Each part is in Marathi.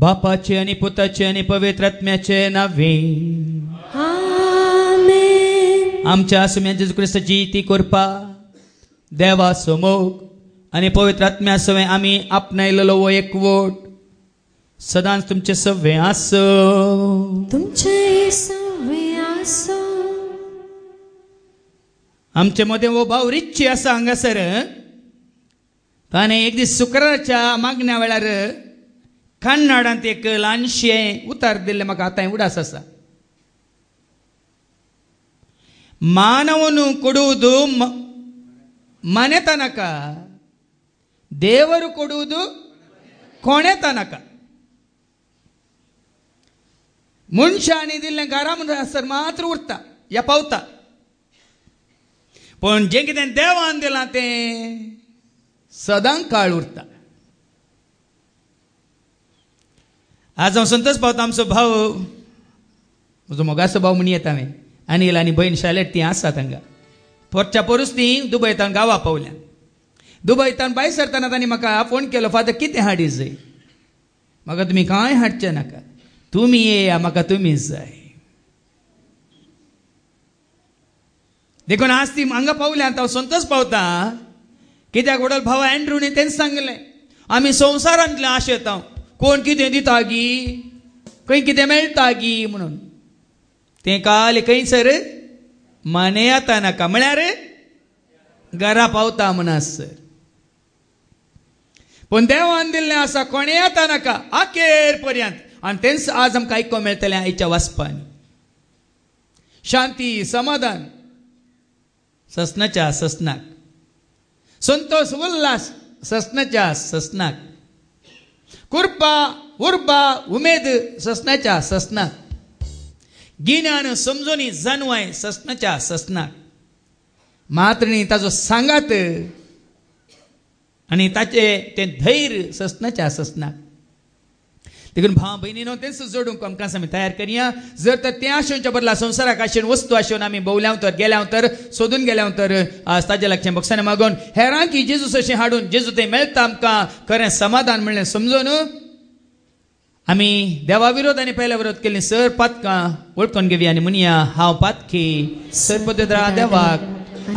बापाचे आणि पुताचे आणि पवित्र आत्म्याचे नावे. आमेन. आमच्या आसम्या जेजू ख्रिस्ताची ती कृपा देवा समोग आणि पवित्र आत्म्या सवय आम्ही आपणायलेलो वो एकवट सदांच तुमचे सव्वे आसो. तुमचे सव्वे आसो. आमचे मध्ये वो भाव रिच्ची आसा हांगासर. ताणे एक दीस शुक्राराच्या मागण्या वेळार कन्नडांत एक ल्हानशें उतार दिल्लें म्हाका आतां उडास आसा. ಮಾನವನು ಕೊಡುವುದು ಮನೆ ತನಕ, ದೇವರು ಕೊಡುವುದು ಕೊನೆ ತನಕ. मनशांनी दिल्लें घरामध्ये आसर मात्र उरता या पावता, पण जें कितें देवान दिलां तें सदांच काळ उरता. आज हांव संतोष पावता. आमचो भाव, म्हजो मोगाचो भाव म्हणी येता हांवें, अनिल आनी भयण शालेट ती आसात हांगा. पोरच्या पोरूस ती दुबयतान गांवा पावल्या. दुबयतान भायर सरतना तांणी म्हाका फोन केलो, फादर कितें हाडी जाय? म्हाका तुमी कांय हाडचें नाका, तुमी येया, म्हाका तुमीच जाय. देखून आज ती हांगा पावल्या. हांव संतोष पावता, कित्याक वडल भाव एंड्रूनी तेंच सांगलें, आमी संवसारांतले आशेता कोण कितें दिता गी, खंय कितें मेळटा गी म्हणून. तें काल खंयसर माने येता नाका, म्हळ्यार घरा पावता म्हणसर. पण देवान दिल्लें आसा कोणे येता नाका आखेर पर्यंत. आनी तेंच आज आमकां आयको मेळटलें आयच्या वाचपांनी. शांती समाधान ससनाच्या ससनाक, संतोष उल्हास ससनाच्या ससनाक, कृपा उर्बा उमेद ससनाच्या ससनाक, गिन्यान समजोनी जाणवाय ससनाच्या ससनाक. मात्र न्ही ताजो सांगात आनी ताचे तें धैर्य ससनाच्या ससनाक. देखून भाव भयणीनो तेंच जोडूंक आमकां आमी तयार करया. जर तर तें आशेच्या बदला संवसाराक आशेन वस्तू आशेन आमी भोवल्या तर गेल्या तर सोदून गेल्या तर आज ताजे लागचें बक्षाने मागोवन हेरांक की जेजूस अशें हाडून जेजू तें मेळटा आमकां खरें समाधान म्हणलें समजून आमी देवा विरोध आनी पयल्या विरोध केल्लीं सर पातकां वळखून घेवया आनी म्हणया, हांव पातकी सर पदरा देवाक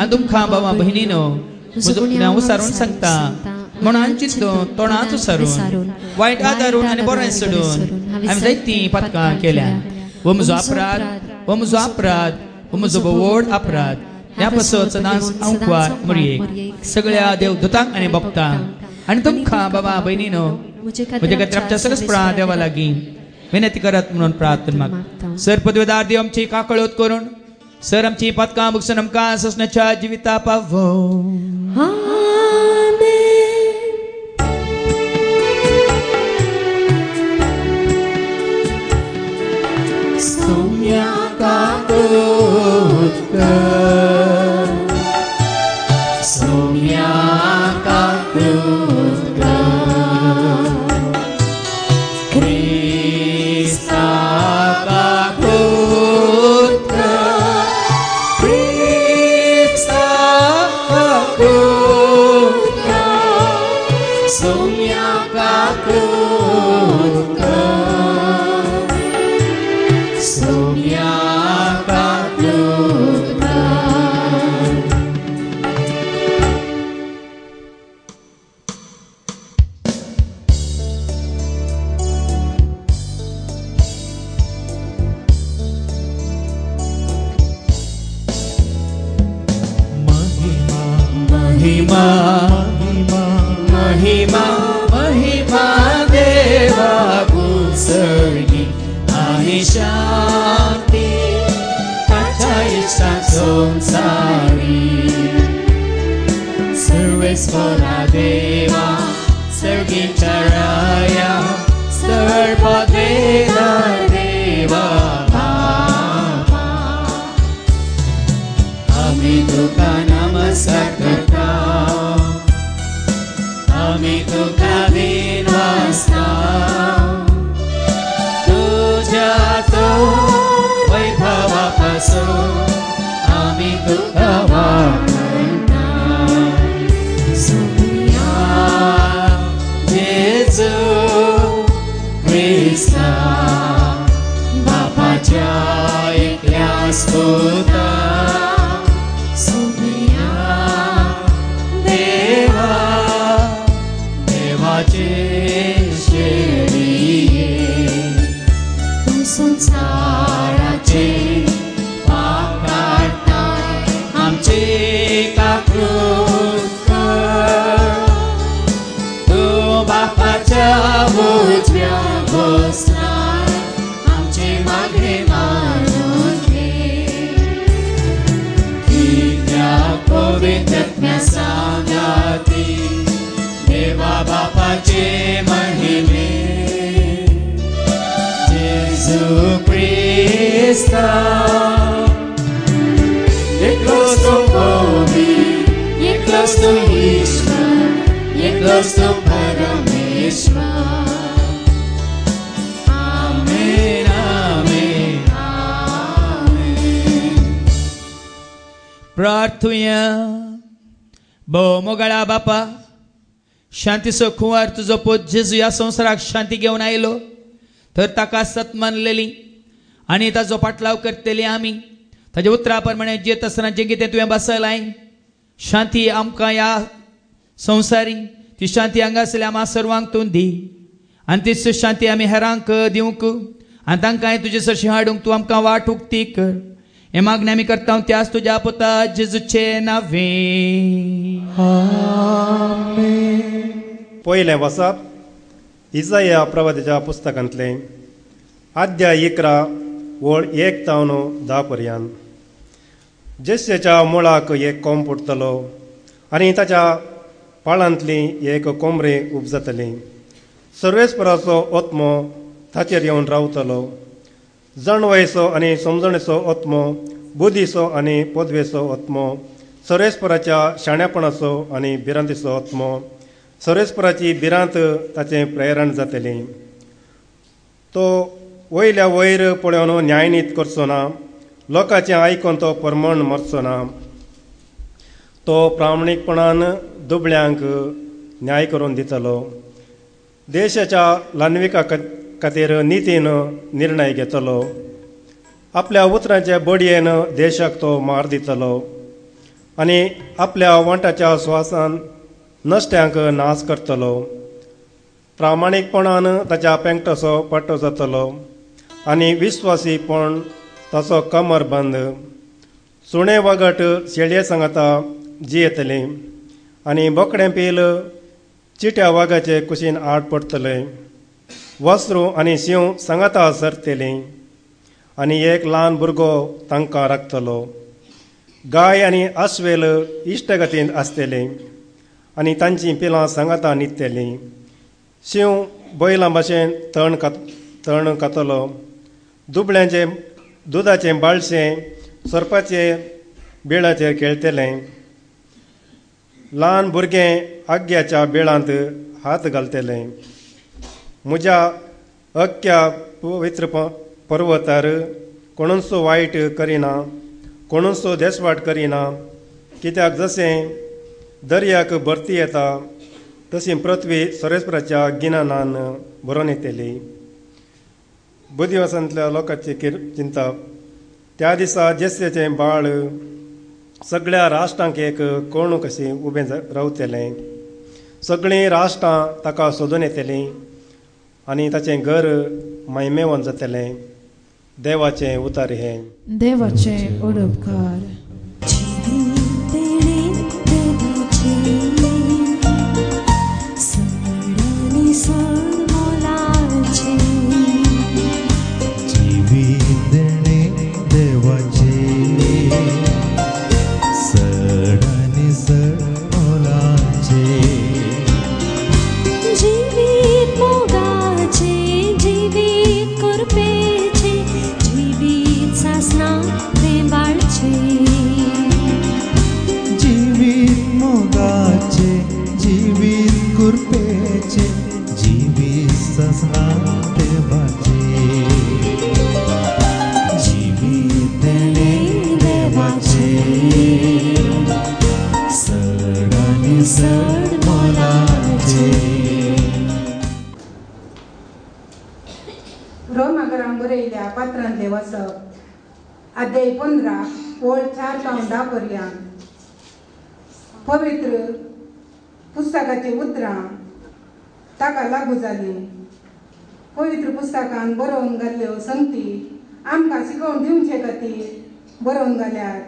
आनी तुमकां बाबा भयणीनो म्हजो गुन्यांव उसारून सांगता. म्हणून चिंतो तोंडांत उसारून वायट आदारून आनी बरें सोडून आमी जायतीं पातकां केल्या. हो म्हजो अपराध, हो म्हजो अपराध, हो म्हजो व्हड अपराध. ह्या पासत सदांच आंकवार मरयेक सगळ्या देवदूतांक आनी भक्तांक आनी तुमकां बाबा भयणीनो म्हजे खातीर आमच्या सरस्पळा देवा लागीं विनंती करात म्हणून प्रार्थना मागता. सर पदवेदार देव आमची काकळोत करून सर आमची पातकां बक्षून आमकां ससनाच्या जिविता पावो. सौम्या काकूत कर, सौम्या काकूत कर, क्रिस्ता काकूत कर, क्रिस्ता काकूत कर, सौम्या काकूत कर, सौम्या काकूत कर. महिमा महिमा महिमा महिमा देवा गुसर्गी आणि शांती ताच्या इच्छा संसारी. सर्वेश्वरा देवा सर्गीच्या राया सर्वपदवेदार देवा बाबा, आमी तुका नमस्कार करता, आमी तुका दिन वाजता. तुझ्या तो वैभवापासून आमी तुका वागता. सौम्या स्तोता सुनिया देवा देवाचे शेळिये तू संसाराचे पाप काढताय आमचे काकृत कर तू बापाच्या उजव्या बसलाय आमचे मागणे मानून घे की त्या पवित्रात्म्या सांगाती देवा बापाचे महिमे Jesu Christa एकलोच तो कवी एकलोच तो ईश्वर एकलोच तो परमेश्वर आमेन आमेन आमेन प्रार्थुया मोगळा बापा शांतीचो खुवार तुझो पोत जेजू ह्या संवसाराक शांती घेवन आयलो तर ताका सत मानलेली आनी ताजो पाटलाव करतली आमी ताज्या उतरा प्रमाणे जेत आसतना जें कितें तुवें बसयलाय शांती आमकां ह्या संवसारी ती शांती हांगासरल्या आम्हा सर्वांक तूं दी आनी तीच शांती आमी हेरांक दिवंक आनी तांकांय तुजे सरशी हाडूंक तूं आमकां वाट उक्ती कर हे मागणी आमी करता त्याच तुज्या पुता जेजूचे नांवे आमेन. पयलें वचप इसाया प्रवादीच्या पुस्तकांतले अध्याय 11 वळ 1 तावन 10 पर्यंत. जेस्सेच्या मुळाक एक कोंब फुटतलो आनी ताच्या पाळांतली एक कोंबरी उपजतली. सर्वेस्पराचो ओत्मो ताचेर येवन रावतलो. जाणवायेचो आनी समजणेचो ओत्मो, बुद्धीचो आनी पदवेचो ओत्मो, सर्वेस्पराच्या शाण्यापणाचो आनी भिरांतीचो ओत्मो, सर्वेस्पराची भिरांत ताचें प्रेरण जातली. तो वयल्या वयर पळोवन न्यायनीत करचो ना, लोकांचें आयकून तो परमण मरचो ना. तो प्रामाणीकपणान दुबळ्यांक न्याय करून दितलो. देशाच्या लान्विका खातीर नितीन निर्णय घेतलो. आपल्या उतरांचे बडयेन देशाक तो मार दितलो आनी आपल्या वंटाच्या स्वासान नश्ट्यांक नाश करतलो. प्रामाणीकपणान ताच्या पेंगटाचो पट्टो जातलो आनी विस्वासीपण ताचो कमरबंद. सुणे वगट शेळये सांगाता जियेतले आनी बोकडें पील चिट्या वागाचे कुशीन आड पडतले. वस्रू आनी शिव सांगाता सरतली आनी एक ल्हान भुरगो तांकां राखतलो. गाय आनी आस्वेल इश्टगतींत आसतली आनी तांची पिलां सांगाता न्हिदतली. शिव बैलां भाशेन तण खातलो. दुबळ्यांचे दुदाचें बाळशें सरपाचे बेळाचेर खेळटलें. ल्हान भुरगें आग्याच्या बेळांत हात घालतलें. म्हज्या अख्ख्या पवित्र पर्वतार कोणूचो वायट करिना, कोणूचो देसवाट करिना. कित्याक जशें दर्याक भरती येता तशी पृथ्वी सर्वेस्पराच्या गिन्यानान भरून येतली. बुद्धिवासांतल्या लोकांची चिंता. त्या दिसा जेस्सेचें बाळ सगळ्या राष्ट्रांक एक कोण कशी उबें रावतलें. सगळीं राष्ट्रां ताका सोदून येतलीं आनी ताचें घर महिमेवन जातलें. देवाचें उतार हें. देवाचे ओडपकार. अध्याय 15 ओळ 4 पासून 10 पर्यंत. पवित्र पुस्तकाचे उतरां ताका लागू जाली. पवित्र पुस्तकान बरोवन घाल्ल्यो संगती आमकां शिकोवन दिवचे खातीर बरोवन घाल्यात.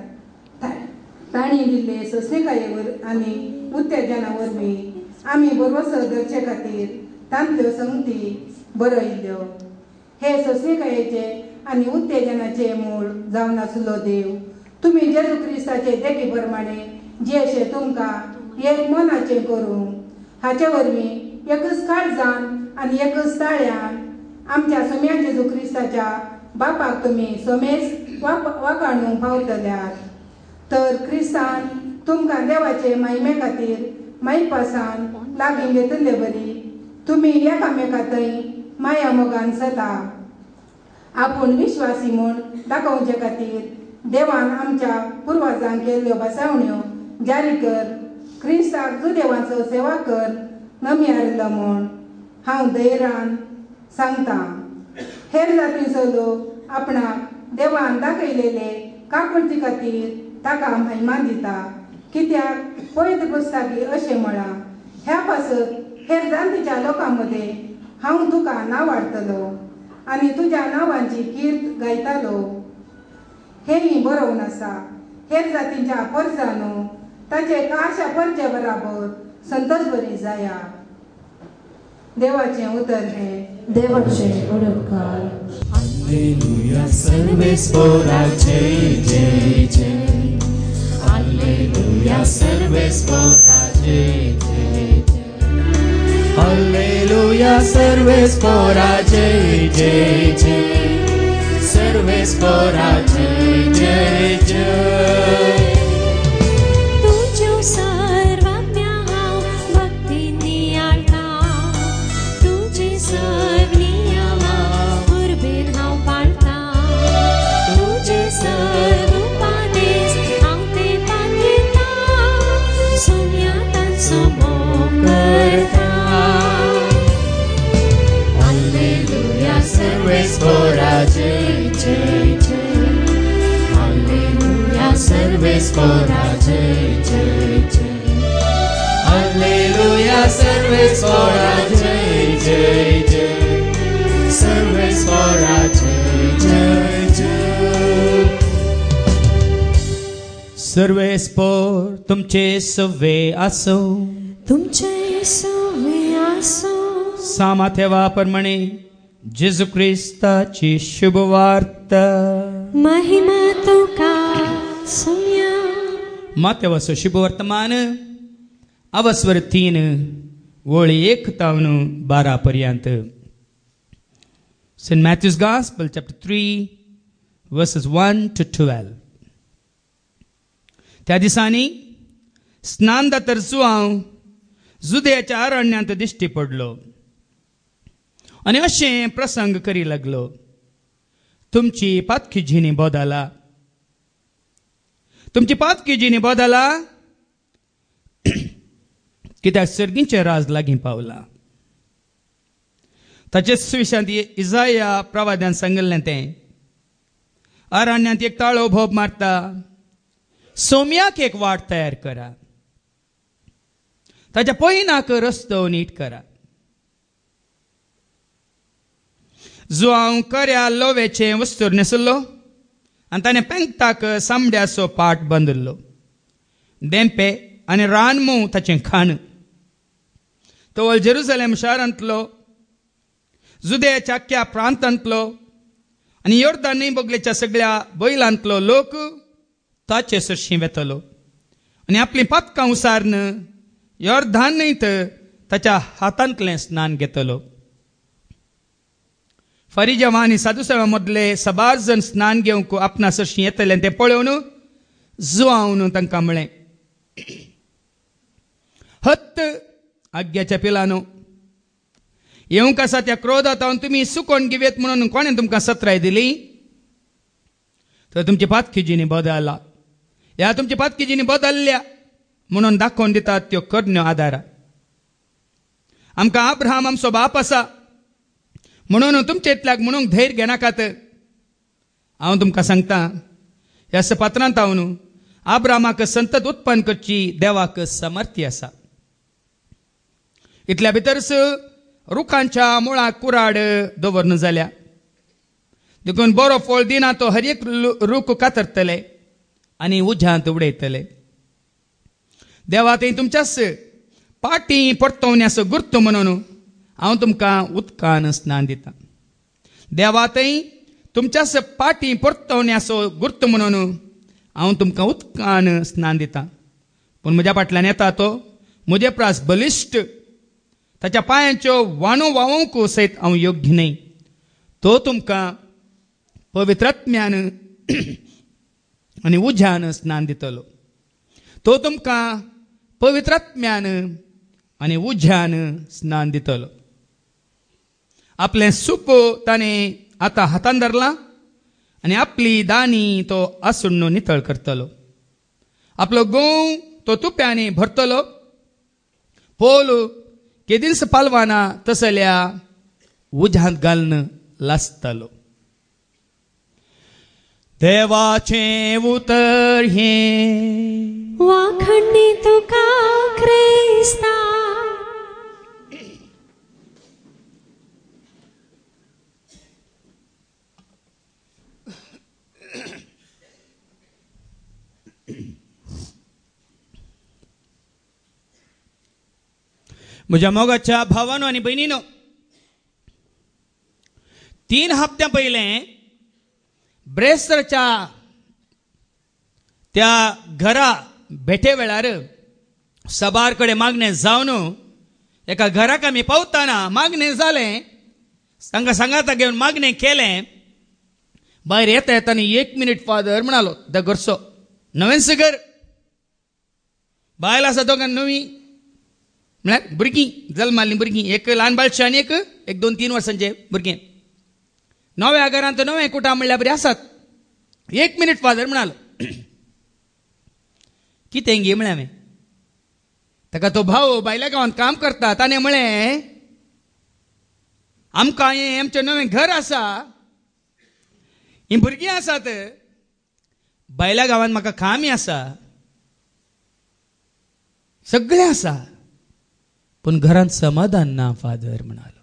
ताणी दिल्ले सस्तेकायेवर आनी उत्तेजना वरवीं आमी बरोवसो धरचे खातीर तांतल्यो संगती बरयल्ल्यो. हे सस्तेकायेचे आनी उत्तेजनाचे मूळ जावन आसलो देव तुमी जेजू क्रिस्ताचे देखे प्रमाणे जेशे तुमकां एक मनाचें करूंक हाचे वरवीं एकच काळजान आनी एकच ताळ्यान आमच्या सोम्या जेजू क्रिस्ताच्या बापाक तुमी सोमेस वाखाणूंक पावतल्यात. तर क्रिस्तान तुमकां देवाचे महिमे खातीर माईपासान लागीं घेतले बरी तुमी एकामेकांतय माया मोगान चला. आपूण विश्वासी म्हूण दाखोवचे खातीर देवान आमच्या पुर्वजांक केल्ल्यो बसावण्यो जारी कर. क्रिस्ताक जुदेवांचो सेवा कर नमी हारलो म्हूण हांव धैर्यान सांगता. हेर जातींचो लोक आपणाक देवान दाखयलेले काकुळती खातीर ताका महिमा दिता. कित्याक पवित्र पुस्तकी अशें म्हळां, ह्या पासत हेर जातीच्या लोकां मदें हांव तुका नांव वाडटलो आनी तुज्या नांवांची कीर्त गायतालो. हेंय बरोवन आसा. हेर जातींच्या परजानो ताचे काशा परचे बराबर संतोश बरी जाया. देवाचें उतर हें. देवाचे उडोपकार. Alleluia, सर्वेस्परा जय जय जय. Alleluia, सर्वेस्परा जय जय जय. Alleluia, सर्वेस्परा जय जय जय. सर्वेस्परा जय जय जय. तुझ्यो सर्वात्म्या हांव भक्तीनी आळटा. तुझी सर्व नियमां उर्बेन हांव पाळटा. तुझे सर्व उपादेश हांव ते पाळटा. सोम्या तांचो मोग करता. Alleluia, सर्वेस्परा जय जय जय. Alleluia, सर्वेस्परा जय जय जय. Alleluia, सर्वेस्परा जय जय जय. सर्वेस्परा जय जय जय. सर्वेस्पोर तुमचे सवे आसो. तुमचे सवे आसो. सामाथेवा प्रमाणे जेजू क्रिस्ताची शुभवार्ता. महिमा तुका सोम्या. माथेवाचो शुभवर्तमान अवस्वर 3 वळी 1 तावन 12 पर्यंत. St. Matthew's Gospel, chapter 3, verses 1 to 12. त्या दिसांनी स्नान दातर सुवाव जुदेयाच्या अरण्यांत दिश्टी पडलो आनी अशें प्रसंग करी लागलो, तुमची पातकी जिणी बोदाला. तुमची पातकी जिणी बोदाला कित्याक सर्गींचे राज लागीं पावला. ताचे सुविशांत इसाया प्रवाद्यान सांगिल्लें तें, अरण्यांत एक ताळो भोब मारता, सोम्याक एक वाट तयार करा, ताच्या पयनाक रस्तो नीट करा. जुआव कर्या लोवेचे वस्तूर न्हेसलो आनी ताणें पेंगताक सामड्याचो पाट बांदिल्लो. देंपे आनी रानमू ताचें खाण. तो जेरुसलेम शारांतलो, जुदेयाच्या आख्या प्रांतांतलो आनी योर्दान न्हंयबगलेच्या सगळ्या बैलांतलो लोक ताचे सरशीं वेतलो आनी आपलीं पातकां उसारन योर्दान न्हंयत ताच्या हातांतलें स्नान घेतलो. फरिजावां आनी सादुसेवां मदले सबार जण स्नान घेवंक आपणा सरशीं येतले तें पळोवन जुआवन तांकां म्हळें, हत्त आग्याच्या पिलांनो, येवंक आसा त्या क्रोधांत हांव तुमी सुकोवन घेवेत म्हणून कोणें तुमकां सत्राय दिली? तर तुमची पातकी जिणी बदलला. ह्या तुमची पातकी जिणी बदलल्या म्हणून दाखोवन दितात त्यो करण्यो आदारा. आमकां अब्राहम आमचो बाप आसा म्हणून तुमचे इतल्याक म्हणून धैर्य घेनाकात. हांव तुमकां सांगता, ह्या पात्रांत हांव न्हू आब्रामाक संतत उत्पन्न करची देवाक समर्थी आसा. इतल्या भितरच रुखांच्या मुळाक कुराड दवरन जाल्या देखून बरो फळ दिना तो हर एक रूख कातरतले आनी उज्यांत उडयतले. देवा थंय तुमच्याच पाटी परतवण्याचो गुर्त म्हणून हांव तुमकां उदकान स्नान दितां. देवा थंय तुमच्याच पाटी परतवण्याचो गुर्त म्हणून हांव तुमकां उदकान स्नान दितां. पूण म्हज्या फाटल्यान येता तो म्हजे प्रास बलिश्ट ताच्या पांयांच्यो वाणो वावोवंक सयत हांव योग्य न्हय. तो तुमकां पवित्रात्म्यान आनी उज्यान स्नान दितलो. तो तुमकां पवित्रात्म्यान आनी उज्यान स्नान दितलो. आपलें सूप ताणें आतां हातान धरलां आनी आपली दानी तो आसुण्ण नितळ करतलो. आपलो गोव तो तुप्यांनी भरतलो. पोल केदिल्स पालवाना तसल्या उज्यांत घालन लासतलो. देवाचें उतर हें वाखणी तुका क्रिस्ता. म्हज्या मोगाच्या भावानो आनी भयणीनो, 3 हप्त्यां पयलें ब्रेस्तरच्या त्या घरा भेटे वेळार सबार कडेन मागणें जावन एका घराक आमी पावतना मागणें जालें. तांकां सांगाता घेवन मागणें केलें. भायर येता येताना 1 मिनीट फादर म्हणालो त्या घरचो नवेंच घर. बायल आसा दोगां नवी म्हळ्यार भुरगीं जल्माल्लीं भुरगीं, एक ल्हान बाळशें आनी एक 2-3 वर्सांचें भुरगें. नव्या घरांत नवें कुटां म्हणल्यार बरीं आसात. 1 मिनीट फादर म्हणालो. कितें गे म्हळें हांवें. ताका तो भाव भायल्या गांवांत काम करता. ताणें म्हळें आमकां हें आमचें नवें घर आसा, हीं भुरगीं आसात, भायल्या गांवांत म्हाका कामय आसा, सगळें आसा, पूण घरांत समाधान ना फादर म्हणालो.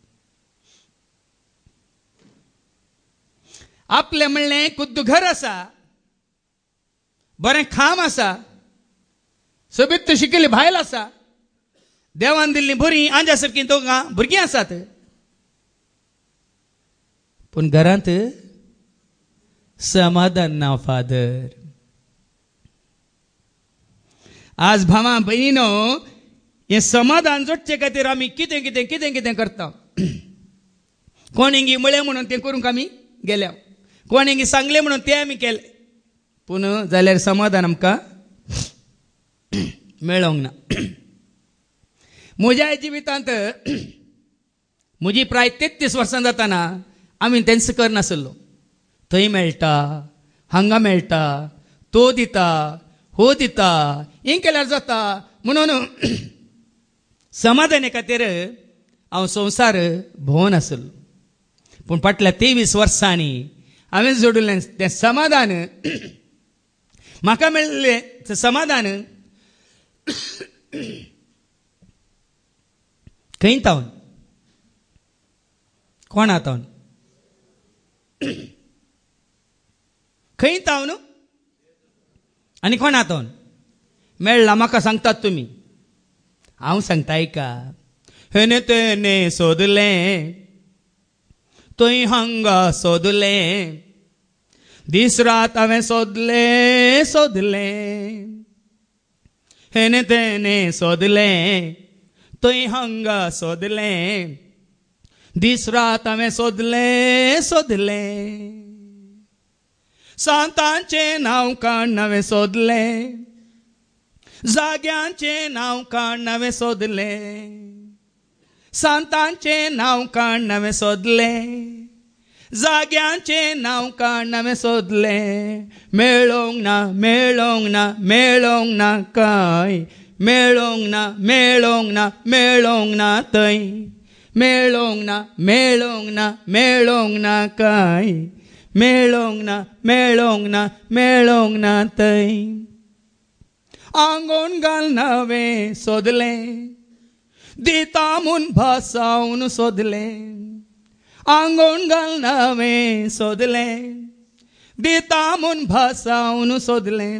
आपलें म्हणलें खुद्द घर आसा, बरें खाम आसा, सोबीत शिकिल्ली बायल आसा, देवान दिल्लीं बरीं आंजा सारकीं दोगां भुरगीं आसात, पूण घरांत समाधान ना फादर. आज भावा भयणीनो, हें समाधान जोडचे खातीर आमी कितें कितें कितें कितें करता. कोणेंगी म्हळें म्हणून तें करूंक आमी गेल्या, कोणेंगी सांगलें म्हणून तें आमी केलें, पूण जाल्यार समाधान आमकां मेळोंक ना. म्हज्या जिवितांत म्हजी प्राय 33 वर्सां जाताना आमी तेंच करनासलो. थंय मेळटा, हांगा मेळटा, तो दिता, हो दिता, हें केल्यार जाता म्हणून समाधाना खातीर हांव संवसार भोंवन आसलो. पूण फाटल्या 23 वर्सांनी हांवें जोडिल्लें तें समाधान, म्हाका मेळिल्लें तें समाधान खंय तावन, कोणा तावन, खंय तावन आनी कोणा तावन मेळ्ळां म्हाका सांगतात तुमी. हांव सांगता ऐका. हेने तेने सोदलें, थंय हांगा सोदलें, दीस रात हांवें सोदलें सोदलें. हेने तेने सोदलें, थंय हांगा सोदलें, दीस रात हांवें सोदलें सोदलें. सांतांचें नांव काण हांवें सोदलें, जाग्यांचें नांव काण हांवें सोदलें. सांतांचें नांव काण हांवें सोदलें, जाग्यांचें नांव काण हांवें सोदलें. मेळोंक ना मेळोंक ना मेळोंक ना कांय, मेळोंक ना मेळोंक ना मेळोंक ना थंय. मेळोंक ना मेळोंक ना मेळोंक ना कांय, मेळोंक ना मेळोंक ना मेळोंक ना थंय आंगोण घाल नवें सोदलें दिता म्हूण भासावन सोदलें आंगोण घाल नवें सोदलें दिता म्हूण भासावन सोदलें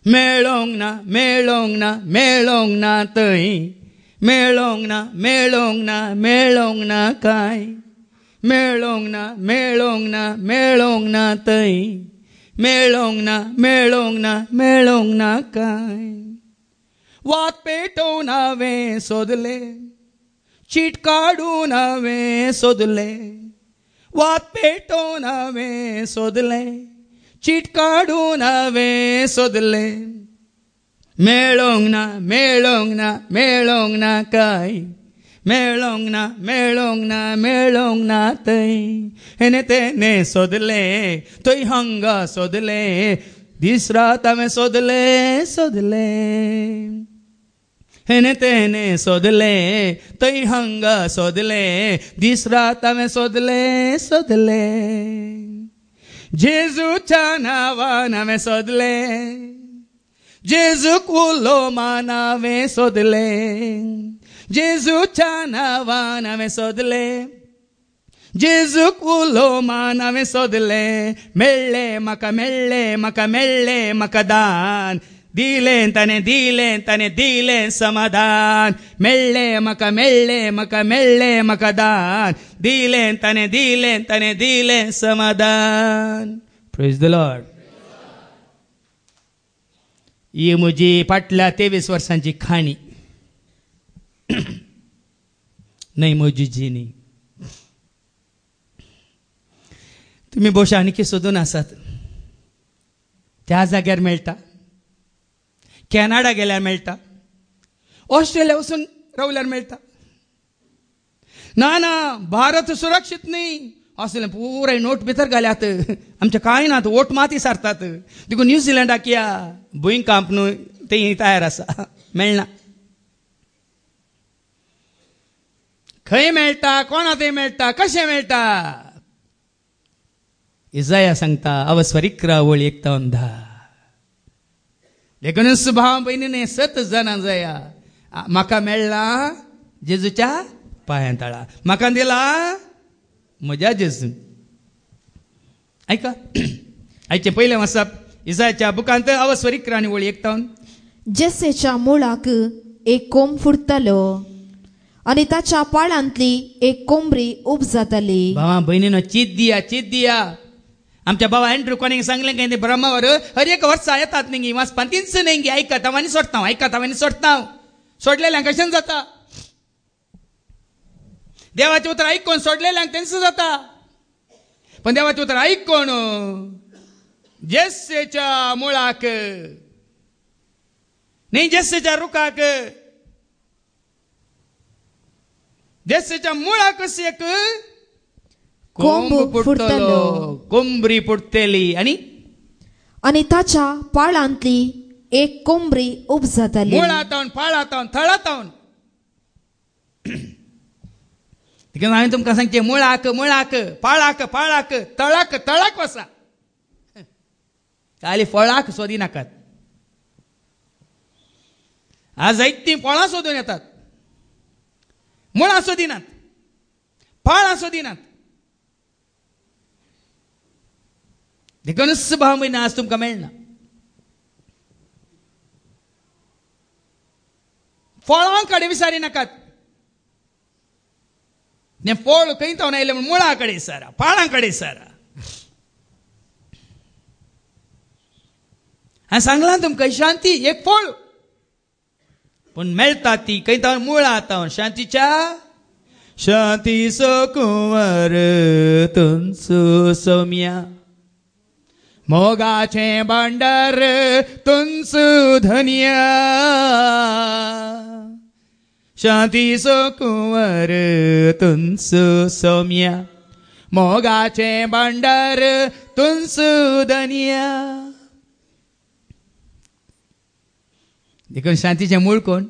मेळोंक ना मेळोंक ना मेळोंक ना थंय मेळोंक ना मेळोंक ना मेळोंक ना कांय मेळोंक ना मेळोंक ना मेळोंक ना थंय मेळोंक ना मेळोंक ना मेळोंक ना कांय वात पेटोवन हांवें सोदलें चीट काडून हांवें सोदलें वात पेटोवन हांवें सोदलें चीट काडून हांवें सोदलें मेळोंक ना मेळोंक ना मेळोंक ना कांय मेळोंक ना मेळोंक ना मेळोंक ना थंय हेने तेने सोदलें थंय हांगा सोदलें दीस रात हांवें सोदलें सोदलें हेने तेने सोदलें थंय हांगा सोदलें दीस रात हांवें सोदलें सोदलें जेजूच्या नांवान हांवें सोदलें जेजूक उलोवमान हांवें सोदलें जेजूच्या नांवान हांवें सोदलें जेजूक उलोवमान हांवें सोदलें मेळ्ळें म्हाका मेळ्ळें म्हाका मेळ्ळें म्हाका दान दिलें ताणें दिलें ताणें दिलें समाधान मेळ्ळें म्हाका मेळ्ळें म्हाका मेळ्ळें म्हाका दान दिलें ताणें दिलें ताणें दिलें समाधान प्रेज द लॉर्ड ही म्हजी फाटल्या 23 वर्सांची खाणी नाही मोजूची न्ही तुम्ही भोवशा आनीक सोदून आसात त्या जाग्यार मेळटा कॅनडा गेल्यार मेळटा ऑस्ट्रेलिया वचून रावल्यार मेळटा ना ना भारत सुरक्षीत न्ही असलें पुराय नोट भितर घाल्यात आमचे कांय नात ओट माती सारतात देखून न्यूझिलंडाक या भूंय कांप न्हू तें तयार आसा मेळना खंय मेळटा कोणा थंय मेळटा कशें मेळटा इजाया सांगता अवस्वरिक्रा वळी 1:10 देखूनच भाव भयणीने 7 जाणां जाया म्हाका मेळ्ळा जेजूच्या पांयां तळा म्हाका दिला म्हज्या जेजून ऐका आयचे पयलें वचप इजायाच्या बुकांत अवस्वरिक्रा आनी वळी 1:10 जेसेच्या मुळाक एक कोंब फुटतलो आनी ताच्या पाळांतली एक कोंबरी उब जातली भावा भयणीनो चीत दिया आमच्या बाबा एंड्रू कोणें सांगलें काय ते ब्रह्मावर हर एक वर्सा येतात न्ही वाचपान तीच न्ही ऐकत हांव आनी सोडटा सोडलेल्यांक कशें जाता देवाचें उतर आयकून सोडलेल्यांक तेंच जाता पण देवाचें उतर आयकून जेसेच्या मुळाक न्ही जेसेच्या रुखाक जेसेच्या मुळाक एक कोंब फुटतलो कोंबरी फुटतली आनी ताच्या पाळांतली एक कोंबरी उब जातली मुळांतावन पाळांतावन थळांतावन देखून हांवें तुमकां सांगचें मुळाक मुळाक पाळाक पाळाक तळाक तळाक वसा खाली फळाक सोदी नाकात आज जायतीं फळां सोदून येतात मुळां सोदिनात पाळां सोदिनात देखूनच भाव भयणी आज तुमकां मेळना फळां कडेन विचारी नाकात फळ खंय तावन आयले म्हूण मुळां कडेन विचारा पाळां कडेन विचारा हांवें सांगलां तुमकां शांती एक फळ पण मेळटा ती खंय तावन मुळां तावन शांतीच्या शांती कुंवर तुमचो सौम्या मोगाचे भांडार तुमचो धन्या शांती कुंवर तुमचो सौम्या मोगाचे भांडार तुमचो धन्या देखून शांतीचे मूळ कोण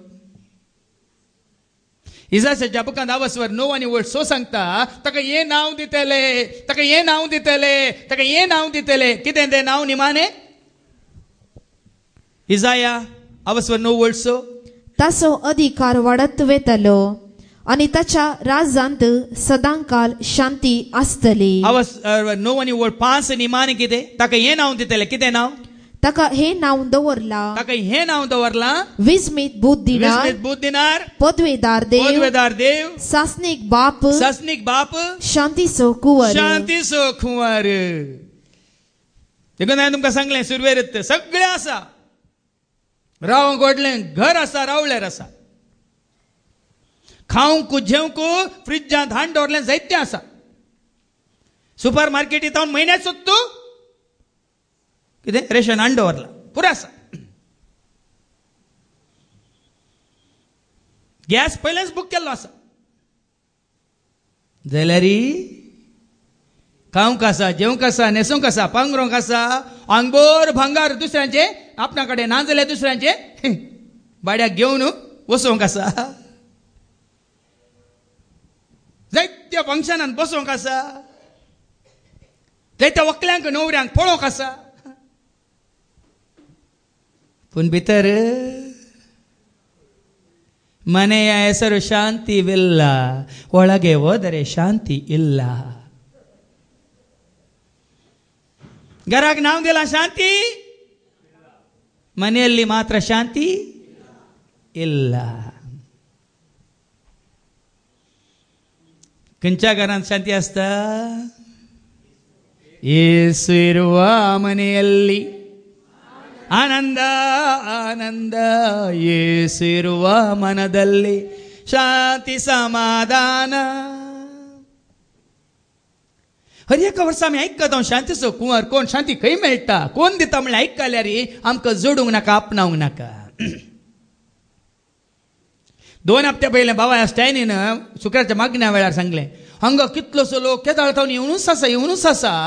इसायाच्या बुकांत 9 आनी 9 सांगता ताका हे नांव दितले, ताका हे नांव दितले, ताका हे नांव दितले. कितें तें नांव निमाणे? इसाया 9 ताचो अधिकार वाडत वेतलो आनी ताच्या राजांत सदांकाल शांती आसतली. 9 आनी 5 निमाणे कितें? ताका हे नांव दितले. कितें नांव? ताका हे नांव दवरला, ताका हे नांव दवरला विस्मित बुद्धिनार, पदवेदार देव, सासनीक बाप, शांतीचो कुंवर. देखून हांवें तुमकां सांगलें सुरवेरेंत सगळें आसा. रावंक व्हडलें घर आसा, रावल्यार आसा. खावंक जेवंक फ्रिजांत हाडून दवरलें जायतें आसा. सुपर मार्केटींत हांव म्हयन्याक सोदतो कितें रेशन हाडून दवरला, पुरो आसा. गॅस पयलेंच बूक केल्लो आसा जाल्यार खावंक आसा, जेवंक आसा, न्हेसूंक आसा, पांगरोंक आसा. आंगभर भांगार दुसऱ्यांचे, आपणा कडेन ना जाल्यार दुसऱ्यांचे भाड्याक घेवन वचोवंक आसा. जायत्या फंक्शनांत बसोवंक आसा. जायत्या व्हंकल्यांक न्हवऱ्यांक पळोवंक आसा. पूण भितर ಮನೆಯ ಹೆಸರು ಶಾಂತಿವಿಲ್ಲ, ಒಳಗೆ ಹೋದರೆ ಶಾಂತಿ ಇಲ್ಲ. घराक नाव दिला शांती, ಮನೆಯಲ್ಲಿ ಮಾತ್ರ ಶಾಂತಿ ಇಲ್ಲ. खंयच्या घरांत शांती आसता? येसू इರುವ ಮನೆಯಲ್ಲಿ ಆನಂದ ಆನಂದ. येसू इರುವ ಮನದಲ್ಲಿ शांती समाधान. हर एका वर्सा आमी आयकता शांतीचो कुंवर कोण, शांती खंय मेळटा, कोण दिता म्हणल्यार आयकल्यार आमकां जोडूंक नाका, आपणावंक नाका. 2 हप्ते पयले बाबा स्टॅनीन शुक्राच्या मागण्या वेळार सांगलें, हांगा कितलोसो लोक केदाळतावन येवनूच आसा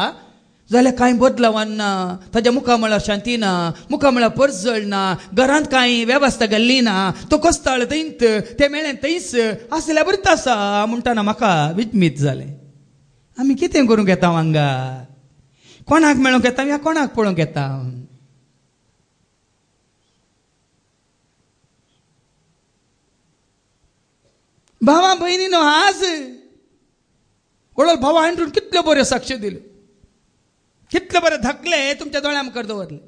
जाल्यार कांय बदलावन ना. ताच्या मुखा म्हळ्यार शांती ना, मुखा म्हळ्यार परजळ ना, घरांत कांय वेवस्था घाल्ली ना, तो कोस्ताळ थंयच, तें मेळ्ळें थंयच आसल्यार बरीच आसा म्हणटाना म्हाका विचमीत जालें. आमी कितें करूंक येता हांगा? कोणाक मेळोंक येता या कोणाक पळोवंक येता? भावा भयणीनो, आज वडोल भावा हांडून कितल्यो बऱ्यो साक्ष्यो दिल्यो, कितले बरे धकले तुमच्या दोळ्या मुखार दवरले.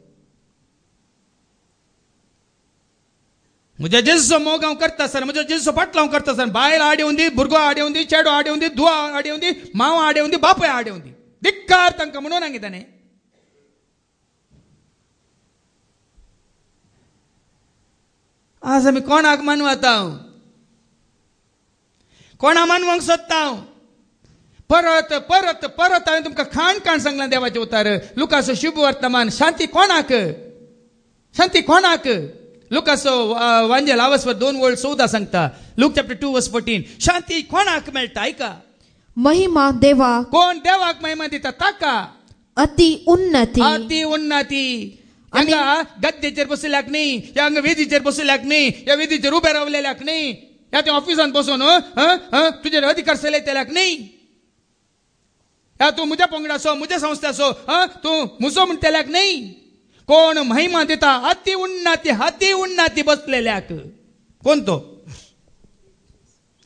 म्हज्या जेजूचो मोग हांव करता सर, म्हज्या जेजूचो फाटलो हांव करता सर. बायल आडेवून दी, भुरगो आडेवून दी, चेडो आडेवून दी, धुवा आडेवून दी, मांव आडेवून दी, बापूय आडेवून दी. धिक्कार तांकां म्हणून सांगिताने. आज आमी कोणाक मानवता? कोणा मानवंक सोदता? परत परत परत हांवें तुमकां खाण सांगलां देवाचें उतार. लुकाचो शुभ वर्तमान. शांती कोणाक? शांती कोणाक? लुकाचो वांजेल 2:14 सांगता. Look chapter 2:14. शांती कोणाक मेळटा? ऐका. महिमा देवा. कोण देवाक महिमा दिता ताका. अति उन्नती. अति उन्नती. हांगा गद्देचेर बसल्याक न्ही, या हांगा वेदीचेर बसल्याक न्ही, या वेदीचेर उबे रावलेल्याक न्ही, या त्या ऑफिसांत बसून तुजेर अधिकार चलयतल्याक न्ही, या तूं म्हज्या पंगडाचो, म्हज्या संस्थाचो, तूं मुसो म्हणटल्याक न्ही. कोण महिमा दिता? अति उन्नती बसलेल्याक. कोण तो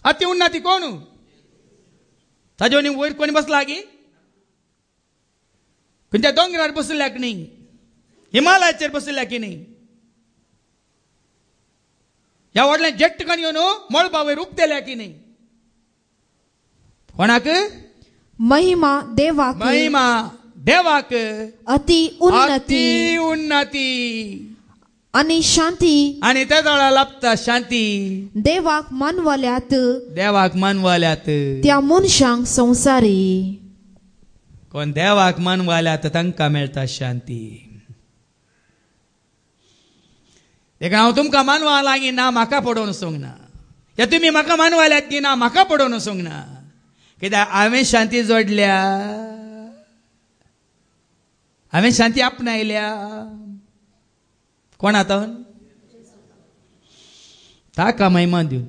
अति उन्नती? कोण? ताजे वयर कोणी बसला गी? खंयच्या दोंगरार बसल्याक न्ही, हिमालयाचेर बसल्याक न्ही, ह्या व्हडल्या जेट्टकान येवन मळबावयर उपतेल्याक न्ही. कोणाक? महिमा देवाक. महिमा देवाक. अति उन्नती आणि शांती. आणि त्या दोळा लाभता शांती. देवाक मानवाल्यात. देवाक मानवाल्यात. त्या मनशांक संवसारी. कोण देवाक मानवाल्यात तांकां मेळटा शांती. देखून हांव तुमकां मानवा लागीं ना म्हाका पडोवन वचोंक ना, या तुमी म्हाका मानवाल्यात की ना म्हाका पडोवन वचोंक ना. कित्याक हांवें शांती जोडल्या, हांवें शांती आपणायल्या. कोण आतां? ताका महिमा दिवन.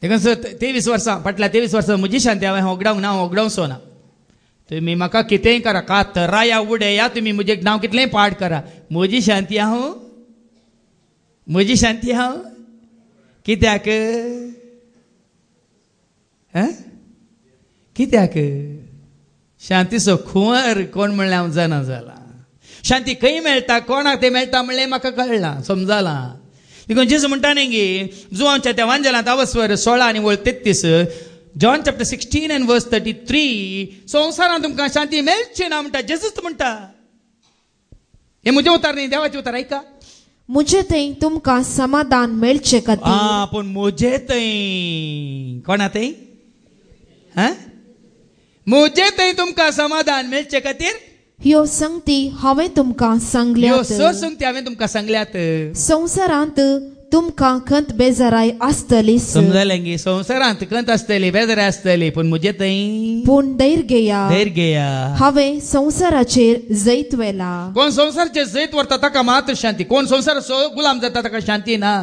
देखून 23 वर्सां फाटल्या 23 वर्सां म्हजी शांती हांवें होगडावंक ना होगडावचो ना. तुम्ही म्हाका कितेंय करा, कातराया उडया, तुम्ही म्हजें नांव कितलेंय पाड करा, म्हजी शांती हांव, म्हजी शांती हांव. कित्याक कित्याक शांतीचो खुंवार कोण म्हणलें हांव जाणा जाला. शांती खंय मेळटा, कोणाक ते मेळटा म्हणलें म्हाका कळलां, समजलां. देखून जेजू म्हणटा न्ही गे जुआंच्या त्या वांजेलांत अवस्वर 16 आनी 33, जॉन चॅप्टर 16 and verse 33, संवसारांत तुमकां शांती मेळची ना म्हणटा जेजूच म्हणटा. हे म्हजें उतर न्ही, देवाचें उतर ऐका. मुझे थंय तुमकां समाधान मेळचे खातीर. पूण म्हजे थंय कोणा थंय म्हजे थंय तुमकां समाधान मेळचे खातीर ह्यो संगती हांवें तुमकां ह्यो सांगल्यात. संगती हांवें तुमकां सांगल्यात. संवसारांत तुमकां खंत बेजाराय आसतली, समजलें गे. संवसारांत खंत आसतली, बेजाराय आसतली, पूण म्हजे थंय पूण धैर्य घेया, धैर्य घेया. हांवें संवसाराचेर जैत वेला. कोण संवसाराचेर जैत व्हरता ताका मात्र शांती, कोण संवसाराचो गुलाम जाता ताका शांती ना.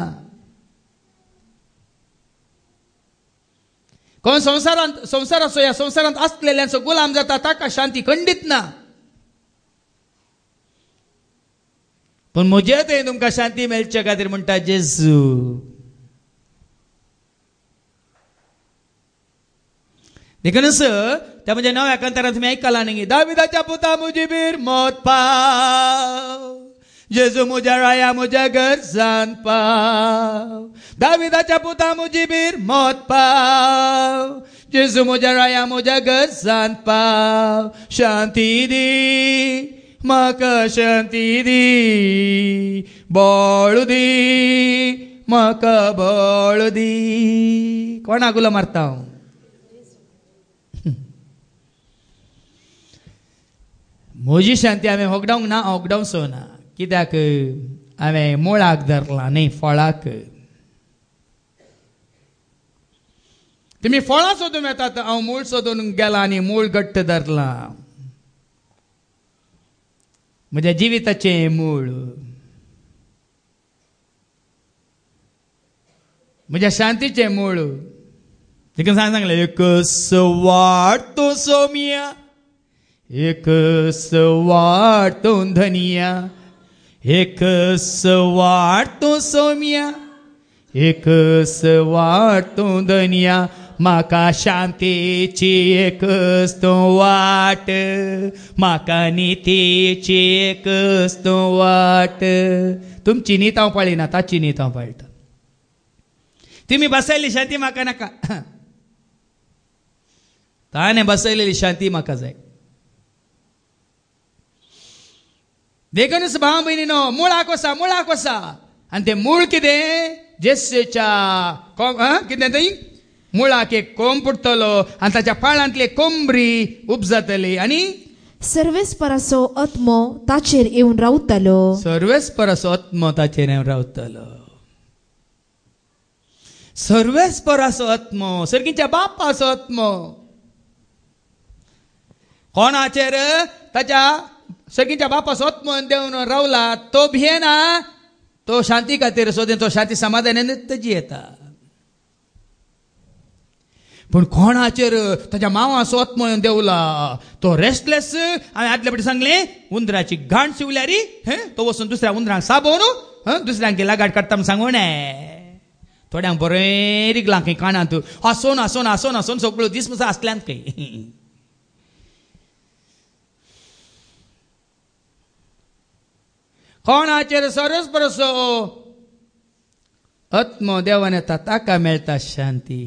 कोण संवसाराचो ह्या संवसारांत आसलेल्यांचो गुलाम जाता ताका शांती खंडीत ना. पण म्हजे थंय तुमकां शांती मेळचे खातीर म्हणटा जेजू. देखूनच त्या म्हणजे नव्या कांतारांत तुमी आयकलां न्ही, दाविदाच्या पुता मुजीबीर मोत पाव, जेजू म्हज्या राया म्हज्या गरजान पाव. दाविदाच्या पुता मुजीबीर मोत पाव, जेजू म्हज्या राया म्हज्या गरजान पाव. शांती दी म्हाका शांती दी, बळ दी म्हाका बळ दी. कोणाक गुलाम मारता हांव? म्हजी शांती हांवें होगडावंक ना, होगडावचो ना. कित्याक हांवें मुळाक धरलां न्ही फळाक. तुमी फळां सोदून येतात, हांव मूळ सोदून गेलां आनी मूळ घट्ट धरलां. म्हज्या जिविताचें मूळ, म्हज्या शांतीचें मूळ. देखून सांगलें एक वाडतो सोमिया, एक वाडतो धनिया, एक वाडतो सोमिया, एक वाडतो धनिया. म्हाका शांतीची एकच तो वाट, म्हाका नितीची एकच तो वाट. तुमची नीत हांव पाळिना, ताची नीत हांव पाळटा. तुमी बसयल्ली शांती म्हाका नाका, ताणें बसयलेली शांती म्हाका जाय. देखूनच भाव भयणीनो, मुळाक वसा, मुळाक वसा. आनी तें मूळ कितें? जेसूच्या कितें थंय मुळाक एक कोंब पुडटलो आनी ताच्या पाळांतली कोंबरी उपजतली आनी सर्वेस्पराचो आत्मो ताचेर येवन रावतलो. सर्वेस्पराचो आत्मो ताचेर येवन रावतलो. सर्वेस्पराचो आत्मो, सर्गीच्या बापाचो आत्मो कोणाचेर? ताच्या सर्गीच्या बापाचो आत्मो देवन रावला. तो भियेना, तो शांती खातीर सोदेन, तो शांती समाधानानूच ताजी येता. पूण कोणाचेर? ताच्या मांवाचो आत्मो देवला, तो रेस्टलेस. हांवें आदले फावटी सांगलें, उंदराची घाण शिवल्यार तो वचून दुसऱ्या उंदरांक साबोवन दुसऱ्यांक लागाड काडटा म्हूण सांगूं नये. थोड्यांक बरें रिगलां खंय कानांत हांसोन हांसोन हांसोन हांसोन सगळो दीस म्हजो आसल्यान खंय. कोणाचेर सरस्परसो आत्मो देवान येता ताका मेळटा शांती.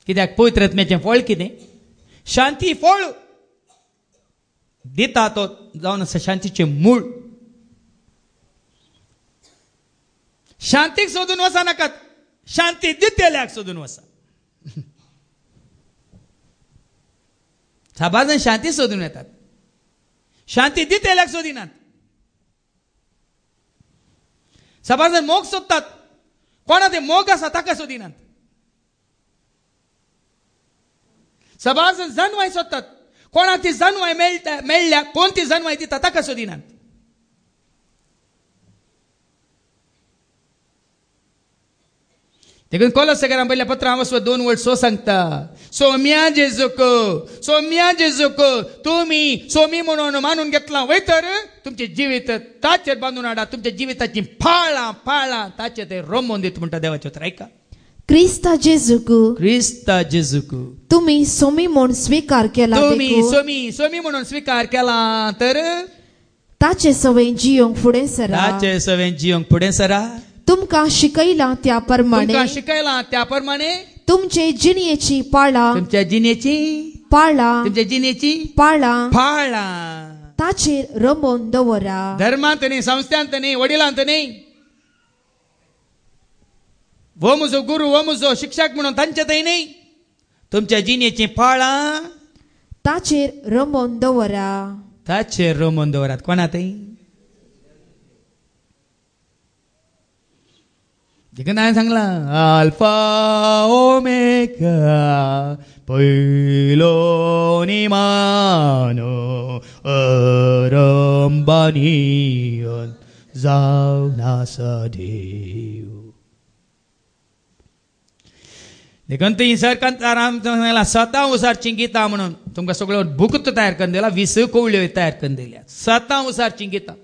कित्याक पवित्र आत्म्याचें फळ कितें? शांती फळ दिता तो जावन आसा शांतीचें मूळ. शांतीक सोदून वचा नाकात, शांती दितेल्याक सोदून वचा. साबार जाण शांती सोदून येतात, शांती दितेल्याक सोदिनात. साबार जाण मोग सोदतात, कोणा ते मोग आसा ताका सोदिनात. साबार जाण जन्माय सोदतात, कोणाक ती जन्माय मेळ्ळ्या, कोण ती जन्माय दिता ताका सोदिनात. देखून कोलोसेकारांक पहिल्या पत्रां वचप 2 वट सो सांगता सोम्या जेजूक तुम्ही सोमी म्हणून मानून घेतला वय तर तुमचे जिवीत ताचेर बांदून हाडा. तुमच्या जिविताची फाळां ताचे ते रोमोन दित म्हणटा देवाचे उतर. ऐका, क्रिस्ता जेजूक तुम्ही सोमी म्हणून स्वीकार केला. तुम्ही सोमी म्हणून स्वीकार केला तर ताचे सवय जियोंक फुडें सरा. तुमकां शिकयला त्या प्रमाणे तुमचे जिणेची पाळा ताचेर रमोवन दवरा. धर्मांत न्ही, संस्थांत न्ही, वडिलांत न्ही, वो म्हजो गुरू वो म्हजो शिक्षक म्हणून तांचे थंय न्ही, तुमच्या जिणेची पाळा ताचेर रमोवन दवरात. कोणा थंय? देखून हांवें सांगला अल्फा ओमेगा पयलो निमानो अरंबानियन जावन आसा देव. देखून ती सरकारान सांगला स्वता उसारची गितां म्हणून तुमकां सगळो बुकत तयार करून दिला. 20 कवळ्यो तयार करून दिल्या. स्वता उसारची गितां.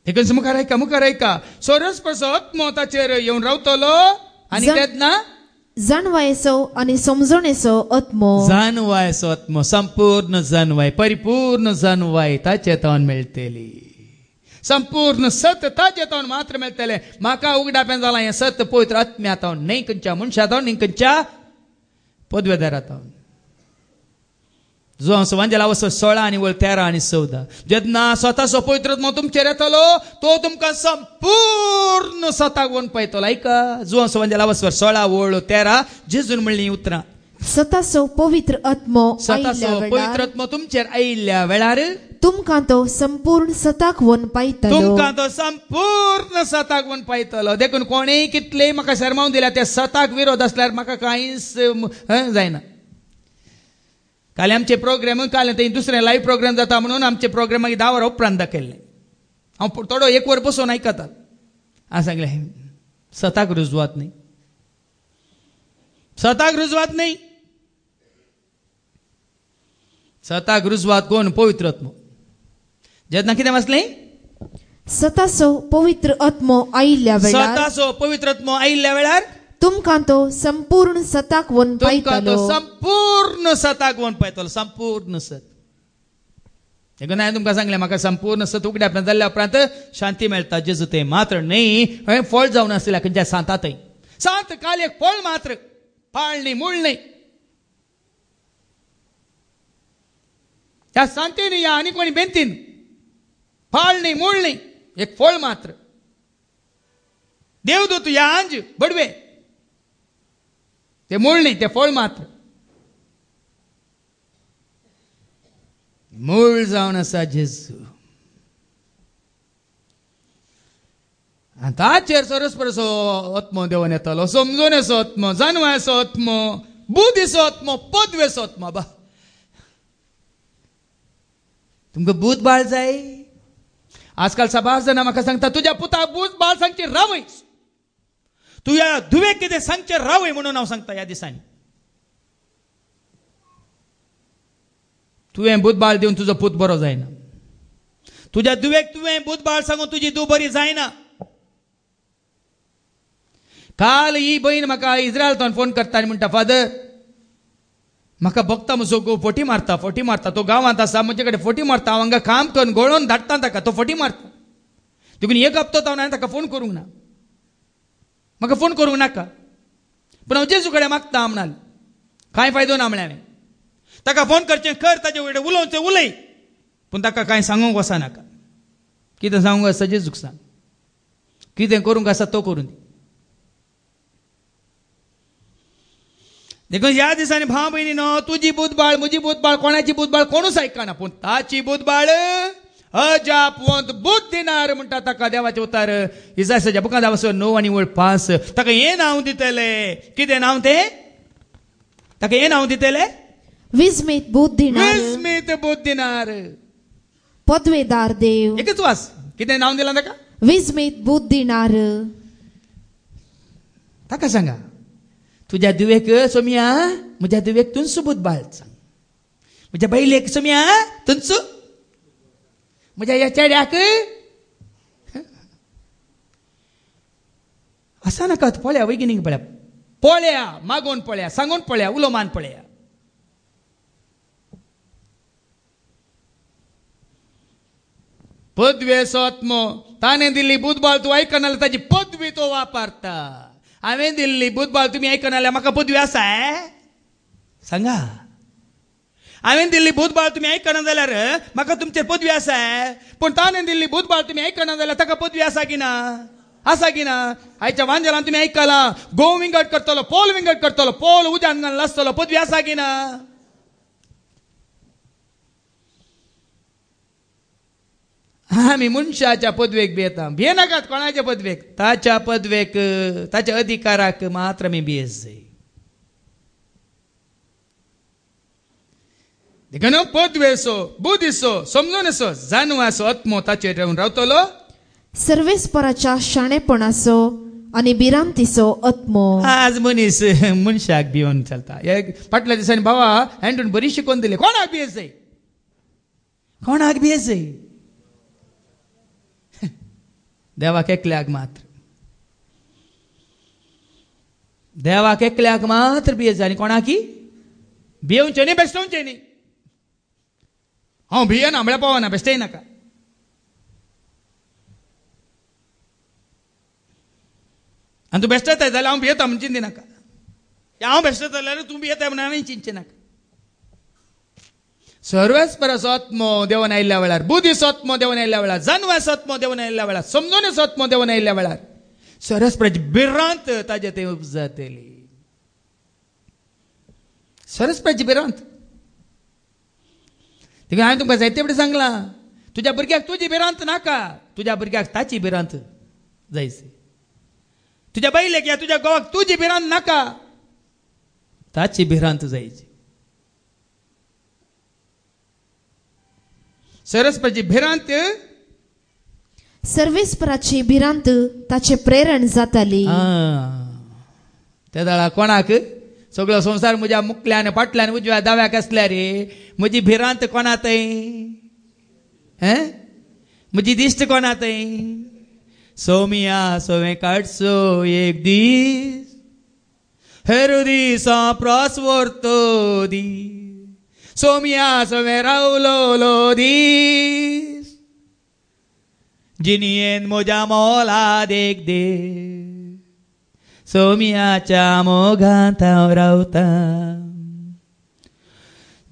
देखून मुखार ऐका सोरस कसो आत्मो ताचेर येवन रावतलो आनी तेन्ना जाणवायेचो आनी समजणेचो आत्मो संपूर्ण जाणवाय परिपूर्ण जाणवाय ताचे तावन मेळटली. संपूर्ण सत ताचे तावन मात्र मेळटले. म्हाका उगडाप्यान जाला हें सत पवित्र आत्म्या तावन, न्ही खंयच्या मनशा तावन, न्ही खंयच्या पदवेदारा तावन. जो सुवांजेला वचो 16 आनी 13 आनी 14 जेन्ना स्वताचो पवित्रत्व तुमचेर येतलो तो तुमकां संपूर्ण सताक वन पळयतलो. ऐका, जो सुवांजेला वचो 16 13 जेजून म्हणली उतरां. स्वताचो पवित्रत्व तुमचेर आयिल्ल्या वेळार तुमकां तो संपूर्ण सताक वन पायतलो. देखून कोणेय कितले म्हाका शरमावन दिल्या त्या सताक विरोध असल्यार म्हाका कांयच जायना. काल आमचे प्रोग्राम काल दुसरे लाईव्ह प्रोग्राम जाता म्हणून आमचे प्रोग्राम 10 वरां उपरांत दाखयल्ले. हांव थोडो 1 वर बसून आयकता. हांवें सांगलें सताक रुजवात न्ही, सताक रुजवात कोण? पवित्रत्व. जेन्ना कितें वाचलें? स्वताचो पवित्रत्व आयिल्ल्या वेळार तुमकां तो संपूर्ण सताक वन पायतलो. संपूर्ण सत. देखून हांवें तुमकां सांगलें म्हाका संपूर्ण सत उगड्या जाल्ल्या उपरांत शांती मेळटा. जेजू ते मात्र न्ही, हांवें फळ जावन आसल्या खंयच्या सांता थंय. सांत काल एक फळ मात्र, पाळ न्ही, मूळ न्ही. ह्या सांतेन या आनी कोणी बेंतीन फाळ न्ही, मूळ न्ही, एक फळ मात्र. देवदूत या अंज बडवे ते मूळ नाही, ते फळ मात्र. मूळ जावन आसा जेजू. ताचेर सरस्परसो आत्मो देवन येतलो. समजोनेचो आत्मो, जाणवायचो आत्मो, बुद्धीचो आत्मो, पदवेचो आत्मो. बा तुमकां बूध बाळ जाय? आजकाल सबार जाणा म्हाका सांगता तुज्या पुताक बूध बाळ सांगचे रावय, तुझ्या धुवेक कितें सांगचे रावय म्हणून हांव सांगता. ह्या दिसांनी तुवें बूध बाळ दिवन तुजो पूत बरो जायना. तुज्या धुवेक तुवें बूध बाळ सांगून तुजी धूव बरी जायना. काल ही बहीण म्हाका इस्रायलांतल्यान फोन करता आनी म्हणटा फादर म्हाका बघता म्हजो घोव फटी मारता. तो गांवांत आसा, म्हजे कडेन फटी मारता. हांव हांगा काम करून गळोवन धाडटा ताका, तो फटी मारता. देखून एक हप्तो हांवें ताका फोन करूंक ना. म्हाका फोन करूंक नाका, पूण हांव जेजू कडेन मागता म्हणाल. कांय फायदो ना म्हळें हांवें. ताका फोन करचें कर, ताजे कडेन उलोवचें उलय, पूण ताका कांय सांगूंक वचनाका. कितें सांगूंक आसा जेजूक सांग, कितें करूंक आसा तो करून दी. देखून ह्या दिसांनी भाव भयणीनो, तुजी बुधबाळ, म्हजी बुधबाळ, कोणाची बुधबाळ कोणूच आयकना, पूण ताची बुधबाळ अजापवंत बुध दिनार म्हणटा ताका देवाचे उतार. इसायाच्या बुकांत वचो 9 आनी 5 ताका हें नांव दितले. कितें नांव तें? ताका हें नांव दितले, विस्मित बुध दिनार. विस्मित बुध दिनार. पदवेदार देव, एकच वास. कितें नांव दिलां ताका? विस्मीत बुद्ध दिणार. ताका सांगा, तुज्या दुवेक सोम्या, म्हज्या दुवेक तुनसू बुधबाळ सांग. म्हज्या बैलेक सोम्या तुनसू, म्हज्या ह्या चेड्याक असा नाका. पळया वैगिनीक पळया, पळया मागोवन पळया, सांगून पळया, उलो मान पळया. पदवेचो आत्मो ताणें दिल्ली बुधबाळ तूं आयकना जाल्यार ताची पदवी तो वापरता. हांवें दिल्ली बुधबाळ तुमी आयकना जाल्यार म्हाका पदवी आसा? सांगा. हांवें दिल्ली बुधबाळ तुमी आयकना जाल्यार म्हाका तुमचेर पदवी आसा? पूण ताणें दिल्ली बुधबाळ तुमी आयकना जाल्यार ताका पदवी आसा की ना? आसा की ना? आयच्या वांजेलान तुमी आयकलां, गोव विंगड करतलो, पोल विंगड करतलो, पोल उज्यान घालून आसतलो. पदवी आसा की ना? आमी मनशाच्या पदवेक भियेता. भियेनाकात कोणाच्या पदवेक, ताच्या पदवेक, ताच्या अधिकाराक मात्र आमी भियेत जाय. देखून पदवेचो, बुद्धीचो, समजूनेचो, जाणवाचो आत्मो ताचेर रावन रावतलो. सर्वेस्पराच्या शाणेपणाचो आनी भिरांतीचो आत्मो. आज मनीस मनशाक भिवन चलता. फाटल्या दिसांनी भावा हँडून बरी शिकोवन दिली. कोणाक भियेत जाय? कोणाक भियेत जाय? देवाक एकल्याक मात्र. देवाक एकल्याक मात्र भियेत जाय. आनी कोणाकी भियेवचें न्ही, बेश्टोवचें न्ही. हांव भियेना म्हळ्यार पावना, बेश्टेय नाका. आनी तूं बेश्टताय जाल्यार हांव भियेता म्हणून चिंती नाका. हांव बेश्टता जाल्यार तूं भियेताय म्हणून हांवें चिंतचें नाका. सर्वेस्पराचो आत्मो देवन आयिल्ल्या वेळार, बुद्धीचो आत्मो देवन आयिल्ल्या वेळार, जाणवाचो आत्मो देवन आयिल्ल्या वेळार, समजूनेचो आत्मो देवन आयिल्ल्या वेळार सर्वेस्पराची भिरांत ताचे थंय उपजातली. सर्वेस्पराची भिरांत. देखून हांवें तुमकां जायते कडेन सांगलां, तुज्या भुरग्याक तुजी भिरांत नाका, तुज्या भुरग्याक ताची भिरांत जायची. तुज्या बायलेक या तुज्या घोवाक तुजी भिरांत नाका, ताची भिरांत जायची. सर्वेस्पराची भिरांत, सर्वेस्पराची भिरांत ताचे प्रेरण जाताली. त्या दाळा कोणाक? सगळो संवसार म्हज्या मुखल्यान फाटल्यान उजव्या दाव्याक आसल्या रे, म्हजी भिरांत कोणात? म्हजी दिश्ट कोणात? सोमिया सोवे काडचो एक दीस, हेर दिसा प्रस्वर्तो दीस. सोमिया सोवे रावलोलो दीस, जिनियेन म्हज्या मोलाद एक दे. सोमियाच्या मोगांत हांव रावता,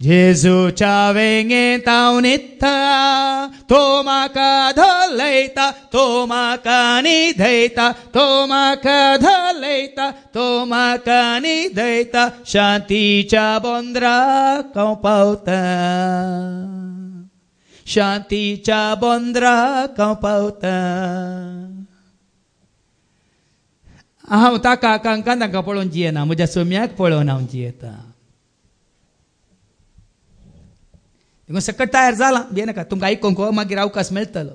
जेजूच्या वेंगेंत हांव न्हिदता. तो म्हाका धलयता, तो म्हाका न्हिदयता, तो म्हाका धलयता, तो म्हाका न्हिदयता. शांतीच्या बोंद्राक हांव पावता, शांतीच्या बोंद्राक हांव पावता. हांव ताका कांका तांकां पळोवन जियेना, म्हज्या सोम्याक पळोवन हांव जियेता. सकट तयार जाला, भियेनाका. तुमकां आयकूंक मागीर अवकाश मेळटलो.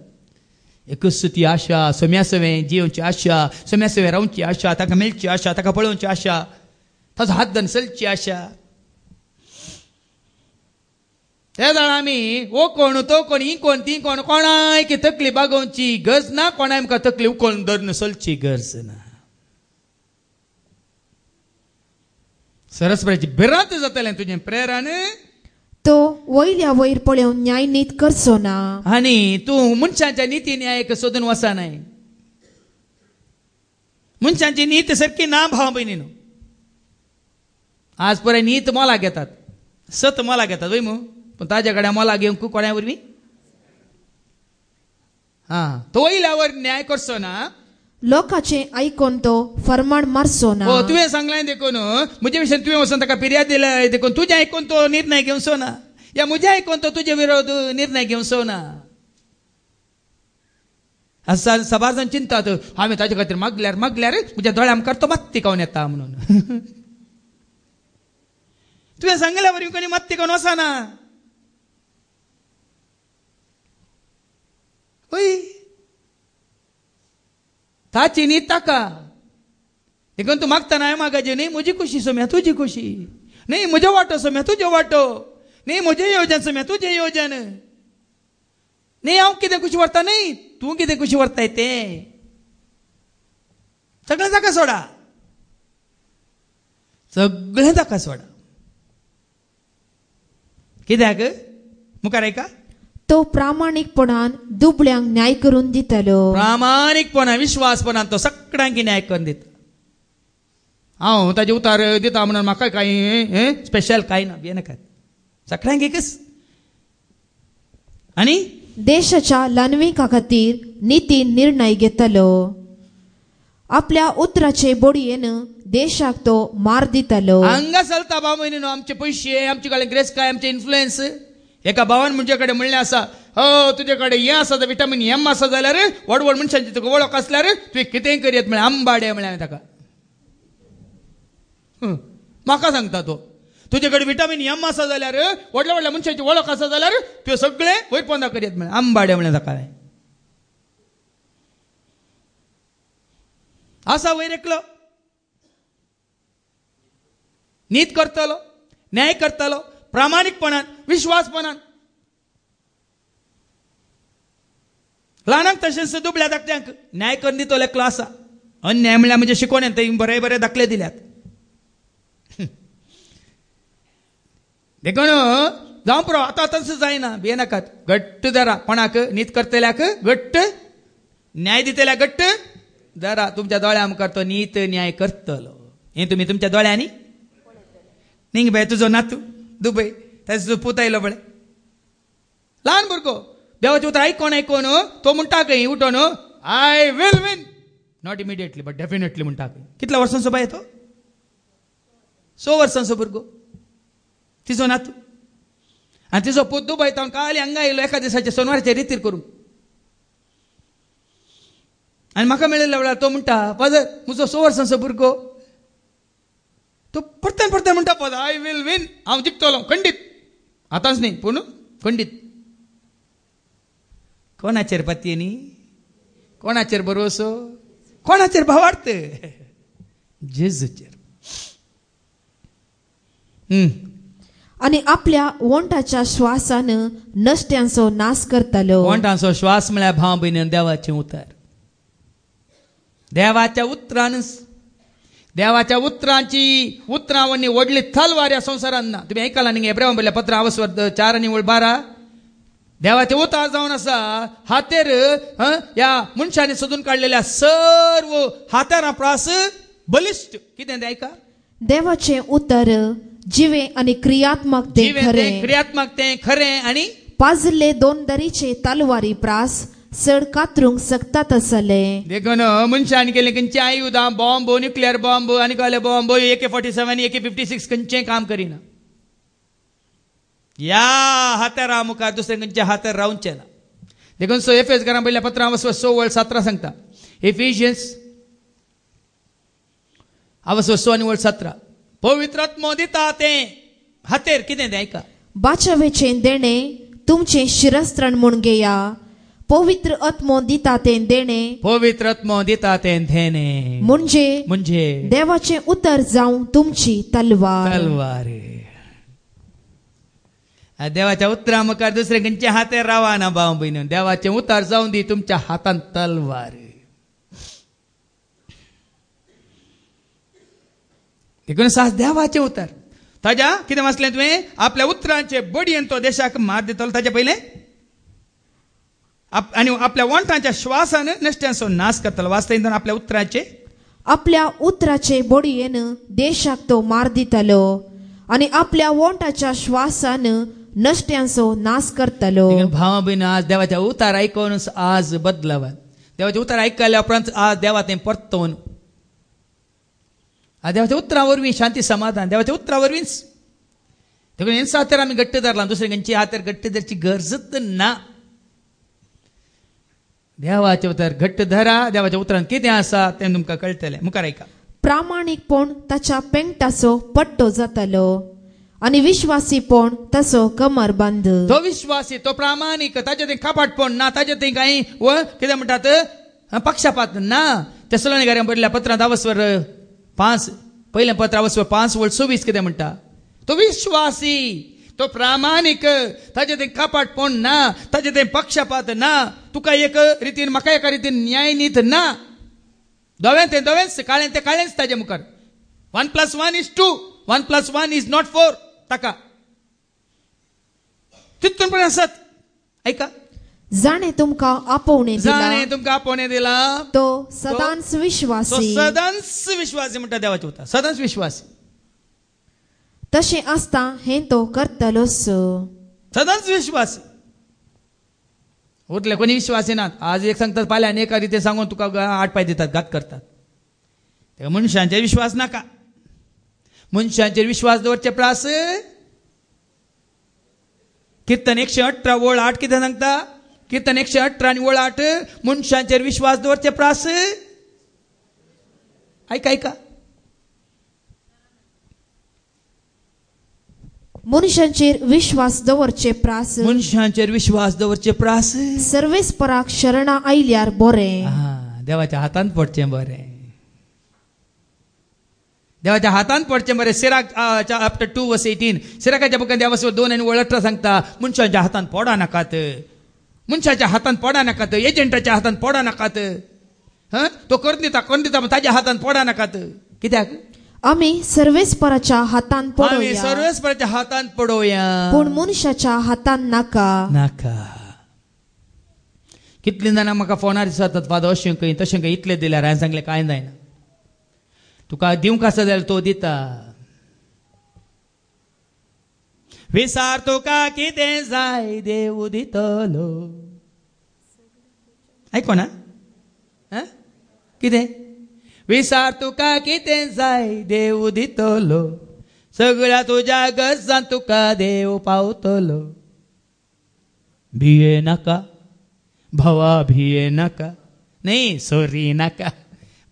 एकच ती आशा, सोम्या सवें जियोवची आशा, सोम्या सवें रावची आशा, ताका मेळची आशा, ताका पळोवची आशा, ताचो हात धरून चलची आशा. त्या जाणा आमी ओ कोण तो कोण, ही कोण ती कोण, कोणाय की तकली बागोवची गरज ना, कोणाय आमकां तकली उखलून धरून चलची गरज ना. सरस्वतीची भिरांत जातलें तुजें प्रेरण. तो वयल्या वयर पळोवन न्याय नीत करचो ना, आनी तूं मनशांच्या निती न्यायाक सोदून वचनाय. मनशांची नीत सारकी ना भाव भयणीनो. आज पळय नीत मोलाक घेतात, सत मोलाक घेतात वय मू, पूण ताज्या कडेन मोलाक घेवंक कोण्या वरवीं तो वयल्या वयर न्याय करचो ना. लोकांचे आयकोन तो फरमाण मारचो ना. तुवें सांगलें देखून म्हजे विशयी तुवें वचून ताका फिर्याद दिल्या देखून तुजें आयकून तो निर्णय घेवचो ना, या म्हजें आयकून तो तुजे विरोध निर्णय घेवचो ना. असं सबार जाण चिंतात, हांवें ताजे खातीर मागल्यार म्हज्या दोळ्यां मुखार तो मत्ती खावन येता म्हणून. तुवें सांगल्या वरवीं कोणी मत्ती खावन वचना. होय ताची न्ही ताका देखून तू मागता नाही मागायचे नाही म्हजी खुशी सोम्या तुझी खुशी नाही म्हजो वाटो सोम्या तुझो वाटो नाही म्हजें येवजन सोम्या तुझें येवजन नाही हांव कितें खुशी व्हरता नाही तूं कितें खुशी व्हरताय तें सगळें ताका सोडा सगळें ताका सोडा कित्याक मुखार ऐका तो प्रामाणिकपणान दुबळ्यांक न्याय करून दितलो प्रामाणिकपणा विश्वासपणान तो सगळ्यांक न्याय करून दिता हांव ताजे उतार दिता म्हणून म्हाका कांय स्पेशल कांय ना बेनाका सगळ्यांक एकच आनी देशाच्या लानविका खातीर नीती निर्णय घेतलो आपल्या उतराचे बोडयेन देशाक तो मार दितलो हांगा चलता भाव भयणीनो आमचे पयशे आमचे कडेन ग्रेस काय आमचे इन्फ्लुएन्स एका भावान म्हणजे कडेन म्हणलें आसा हो तुजे कडेन हें आसा विटामीन एम आसा जाल्यार व्हड व्हड मनशांची तुका वळख आसल्यार तुवें कितेंय करीत म्हळ्यार आंबाडे म्हळ्यार हांवें ताका म्हाका सांगता तो तुजे कडेन विटामीन एम आसा जाल्यार व्हडल्या व्हडल्या मनशांची वळख आसा जाल्यार तुवें सगळें वयर पोंदा करीत म्हळ्यार आंबाडे म्हळ्यार ताका हांवें आसा वयर एकलो नीत करतलो न्याय करतलो प्रामाणिकपणान विश्वासपणान ल्हानांक तशेंच दुबळ्या धाकट्यांक न्याय करून दितलो एकलो आसा अन्याय म्हळ्यार म्हणजे शिकोवण्यान थंय बरे बरे दाखले दिल्यात देखून जावं पुरो आतां तसो जायना भियेनाकात घट्ट धरा कोणाक नीत करतल्याक घट्ट न्याय दितल्याक घट्ट धरा तुमच्या दोळ्या मुखार तो नीत न्याय करतलो हें तुमी तुमच्या दोळ्यांनी निंग बाय तुजो नातू दुबय ताजो पूत आयलो बळे ल्हान भुरगो देवाचें उतर आयकोन तो म्हणटा खंय उठोन I will win not immediately but definitely म्हणटा खंय कितल्या वर्सांचो बाय तो 6 वर्सांचो भुरगो तिजो नातू आनी तिजो पूत दुबय तावन काली हांगा आयलो एका दिसाचे सोनवारचे रितीर करूंक आनी म्हाका मेळिल्ल्या वेळार तो म्हणटा फादर म्हजो 6 वर्सांचो भुरगो तो परतन परतन म्हणटा पद आय विल विन हांव जिखतलो खंडीत आतांच न्ही पूण खंडीत कोणाचेर पत्ये न्ही कोणाचेर भरोसो कोणाचेर भावार्थ जेजूचेर आनी आपल्या वंटाच्या श्वासान नश्ट्यांचो नाश करतलो वंटांचो श्वास म्हळ्यार भाव भयणीन देवाचें उतर देवाच्या उतरान देवाच्या उतरां वणी व्हडली तलवार ह्या संवसारान ना तुमी आयकलां न्ही हेब्रेवांक बरयल्ल्या पत्रां 4:12 देवाचे उतार जावन आसा हातेर ह्या मनशांनी सोदून काडलेल्या सर्व हात्यारां प्रास बलिश्ट कितें तें आयका देवाचें उतर जिवे आनी क्रियात्मक तें खरें आनी पाजिल्ले 2 दरीचे तलवारी प्रास चड कातरूंक सकतात आसले देखून मनशांनी केले खंयचे आयुधां बॉम्ब न्युक्लियर बॉम्ब आनी कसले बॉम्ब AK-47 AK-56 खंयचें काम करिना ह्या हात्यारा मुखार दुसरे खंयचे हात्यार रावचे ना देखून एफेस घरां पयल्या पत्रां 6:17 सांगता एफिशियन्स 6:17 पवित्र आत्मो दिता तें हातेर कितें तें आयका बाचावेचें देणे तुमचें शिरस्त्राण म्हूण घेया पवित्र आत्मो दिता तें देणे पवित्र आत्मो दिता तें देणे म्हणजे देवाचें उतर जावं तुमची तलवार देवाच्या उतरा मुखार दुसरे खंयचे हातेर रावाना भाव भयणीनो देवाचें उतर जावं दी तुमच्या हातान तलवार देखून सास देवाचें उतर ताज्या कितें वाचलें तुवें आपल्या उतरांचे बडयेन तो देशाक मार दितलो ताचे पयलें आनी आपल्या वंटांच्या श्वासान नश्ट्यांचो नाश करतलो वाचता आपल्या उतराचे बडयेन देशाक तो मार दितलो आनी आपल्या वंटाच्या श्वासान नश्ट्यांचो नाश करतलो भाव भयण आज देवाच्या उतार आयकून आज बदलावा देवाचे उतार आयकल्या उपरांत आज देवा तें परतोवन देवाच्या उतरां वरवीं शांती समाधान देवाच्या उतरां वरवींच देखून हेंच हातेर आमी घट्ट धरलां दुसरे खंयची हातेर घट्ट धरची गरजच ना देवाचे उतर घट्ट धरा देवाच्या उतरांत कितें आसा तें तुमकां कळटलें मुखार आयका प्रामाणिकपण ताच्या पेंगटाचो पट्टो जातलो आणि विश्वासीपण तसो कमरबंद. तो विश्वासी, तो प्रामाणिक, ताचे ते कापाटपण ना, ताचे ते काही व कितें म्हणटात पक्षपात ना. तेसलोनिकांक बरयल्ल्या पत्रांत 10:5 पहिल्या पत्र 5:26 कितें म्हणटा, तो विश्वासी, तो प्रामाणिक, ताचे ते कापाटपण ना, ताचे ते पक्षपात ना. तुका एक रितीन म्हाका एका रितीन न्याय नीत ना. दोवेंच काळें ते काळेंच ताजे मुखार. 1 + 1 = 2, 1 + 1 = not 4 ताका तितून पण आसत. ऐका, जाणे तुमका आपोवणे जाणे तुमका आपोवणे दिला तो सदांच विश्वासी. सदांच विश्वासी म्हणटा देवाचे उतर, सदांच विश्वासी. तशें आसता हें तो करतलोच. सदांच विश्वासी. उरले कोणी विश्वासी नात. आज एक सांगतात पाल्या आनी एका रितीन सांगून तुका 8 पाय दितात, घात करतात. तेका मनशांचेर विश्वास नाका. मनशांचेर विश्वास दवरचे प्रास. कीर्तन 118 ओळ 8 कितें सांगता? कीर्तन 118 आनी ओळ 8 मनशांचेर विश्वास दवरचे प्रास. ऐका, मनशांचेर विश्वास दवरचे प्रास. मनशांचेर विश्वास दवरचे प्रास. सर्वेस्पराक शरणा आयल्यार बरें. देवाच्या हातांत पडचें बरें. देवाच्या हातांत पडचें बरें. सिराक चॅप्टर 2:18 सिराकाच्या बुकांत देवा 2 आनी 18 सांगता, मनशांच्या हातांत पडा नाकात. मनशाच्या हातांत पडा नाकात. एजंटाच्या हातांत पडा नाकात. तो करदिता ताच्या हातांत पडा नाकात. कित्याक? आमी सर्वेस्पराच्या हातांत पडोवया. सर्वेस्पराच्या हातांत पडोवया, पूण मनशाच्या हातांत नाका. कितलीं जाणां म्हाका फोनार दिसतात, फादर अशें खंय तशें खंय इतलें दिल्यार. हांवें सांगलें कांय जायना. तुका दिवंक आसा जाल्यार तो दिता. विसार तुका कितें जाय देव दितलो. आयको ना कितें? विसार तुका कितें जाय देव दितलो. सगळ्या तुज्या गरजां तुका देव पावतलो. भिये नाका भावा, भिये नाका. नाही, सोरी नाका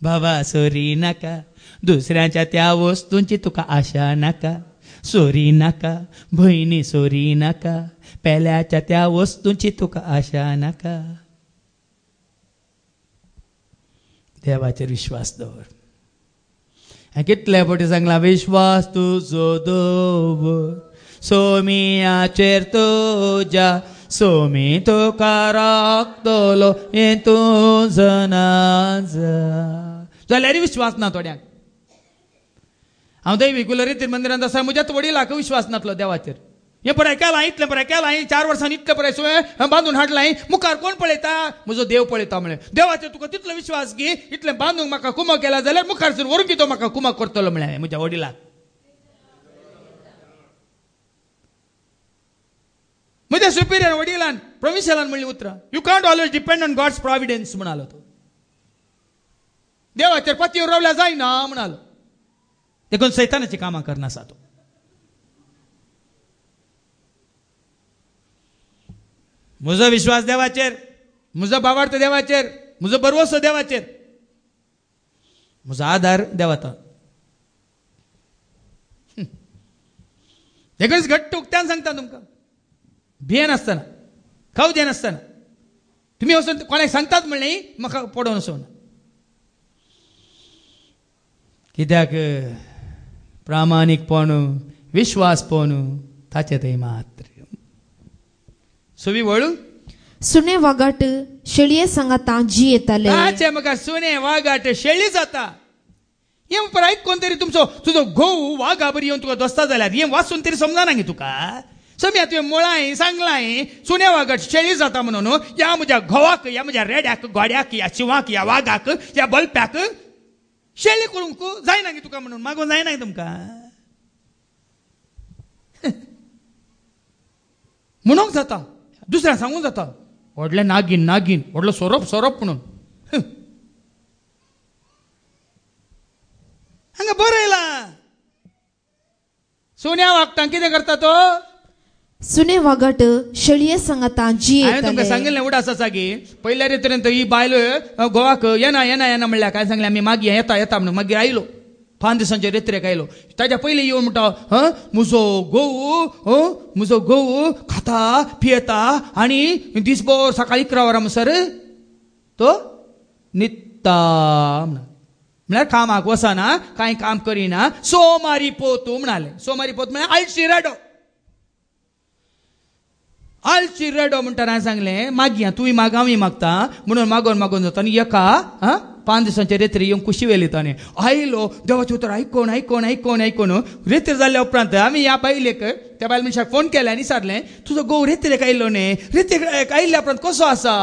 भावा, सोरी नाका. दुसऱ्याच्या त्या वस्तूंची तुका आशा नाका. सोरी नाका भयणी, सोरी नाका. पेल्याच्या त्या वस्तूंची तुका आशा नाका. देवाचेर विश्वास दवर. कितले फावटी सांगला, विश्वास तुजो दवर सोमियाचेर तुज्या, सोमी तुका राखतलो हें तुजो नाज. जाल्यार विश्वास ना थोड्यांक. हांव दैविकुलर रितीन मंदिरांत आसा, म्हज्याच वडिलाक विश्वास नासलो देवाचेर. हें बरें केलां, इतलें बरें केलां, 4 वर्सांनी इतलें बरें सोय बांदून हाडलां, मुखार कोण पळयता? म्हजो देव पळयता म्हळें. देवाचेर तुका तितलो विश्वास घे, इतलें बांदूंक म्हाका कुमो केला जाल्यार मुखारसून व्हरून तो म्हाका कुमो करतलो म्हळें म्हज्या वडिलाक. म्हज्या सुपिरियर वडिलान प्रोविन्शियलान म्हणली उतरां, you can't always depend on God's providence म्हणालो. तो देवाचेर पतीवर रावल्या जायना म्हणालो. देखून सैतानाची कामां करना आसा तो. म्हजो विश्वास देवाचेर, म्हजो भावार्थ देवाचेर, म्हजो बरवसो देवाचेर, म्हजो आधार देवाता. देखून घट्ट उक्त्यान सांगता तुमकां, भिये नासतना, खावचे नासतना तुमी वचून कोणाक सांगतात म्हणलें म्हाका पडोवन वचून. कित्याक प्रामाणिकपण, विश्वासपण ताचे थंय मात्र. सुवी वळू सुने वागाट शेळये सांगाता जी येताले. ताचे म्हाका सुने वागाट शेळी जाता. हें पर आयकून तरी तुजो घोव वागा बरी येवन तुका दोस्ता जाल्यार हें वाचून तरी समजना गे तुका. समी तुवें मुळाय सांगलाय सुने वागाट शेळी जाता म्हणून. ह्या म्हज्या घोवाक, ह्या म्हज्या रेड्याक, गोड्याक, ह्या शिवाक, ह्या वाघाक, ह्या बल्प्याक शेळी करूंक जायना गे तुका म्हणून. मागून जायना गे तुमकां म्हणूंक जाता. दुसऱ्या सांगूंक जाता व्हडलें नागीन नागीन, व्हडलो सोरोप सोरोप म्हणून. हांगा बरं येला. सोन्या वागतां कितें करता तो? सुने वागाट शेळये सांगाता जी हांवें तुमकां येताले. सांगिल्लें उडास आसा की पयल्या रेतीन ही बायल घोवाक येना येना येना म्हणल्यार काय सांगलें आमी मागीर येता येता म्हणून. मागीर आयलो 5 दिसांचे रेत्रेक आयलो ताच्या पयलीं येवन म्हणटा म्हजो घोव खाता पियेता आनी दिसभर सकाळी 11 वरां म्हणसर तो न्हिदता म्हळ्यार कामाक वचना कांय काम करिना सोमारी पोतू म्हणाले. सोमारी पोत म्हळ्यार आळशी रेडो म्हणटा. हांवें सांगलें मागया तुवें माग हांवूय मागता म्हणून मागोन जाता आनी एका 5 दिसांचे रेत्री येवन कुशी वेली ताणें आयलो देवाचें उतर आयकोन रेत्री जाल्ल्या उपरांत आमी ह्या बायलेक त्या बायल मनशाक फोन केले आनी विचारलें तुजो घोव रेत्रेक आयिल्लो न्ही रेत्रेक आयिल्ल्या उपरांत कसो आसा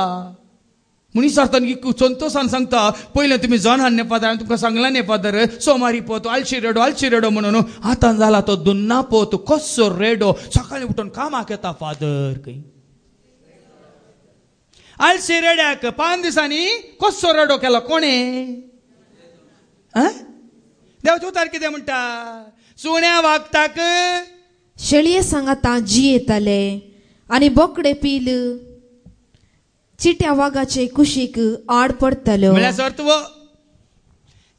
म्हूण विचारता संतोशान सांगता पयलें तुमी जॉनान न्ही फादर तुमकां सांगलां न्ही फादर सोमारी पोत आळशी रेडो म्हणून आतां जाला तो दुन्ना पोत कसो रेडो सकाळीं उठून कामाक येता फादर खंय आळशी रेड्याक 5 दिसांनी कसो रेडो केलो कोणें देवाचें उतर कितें म्हणटा सुण्या वागताक शेळये सांगाता जी येताले आनी बोकडे पील चिट्या वागाचे कुशीक आड पडतलो म्हळ्यार सर्तव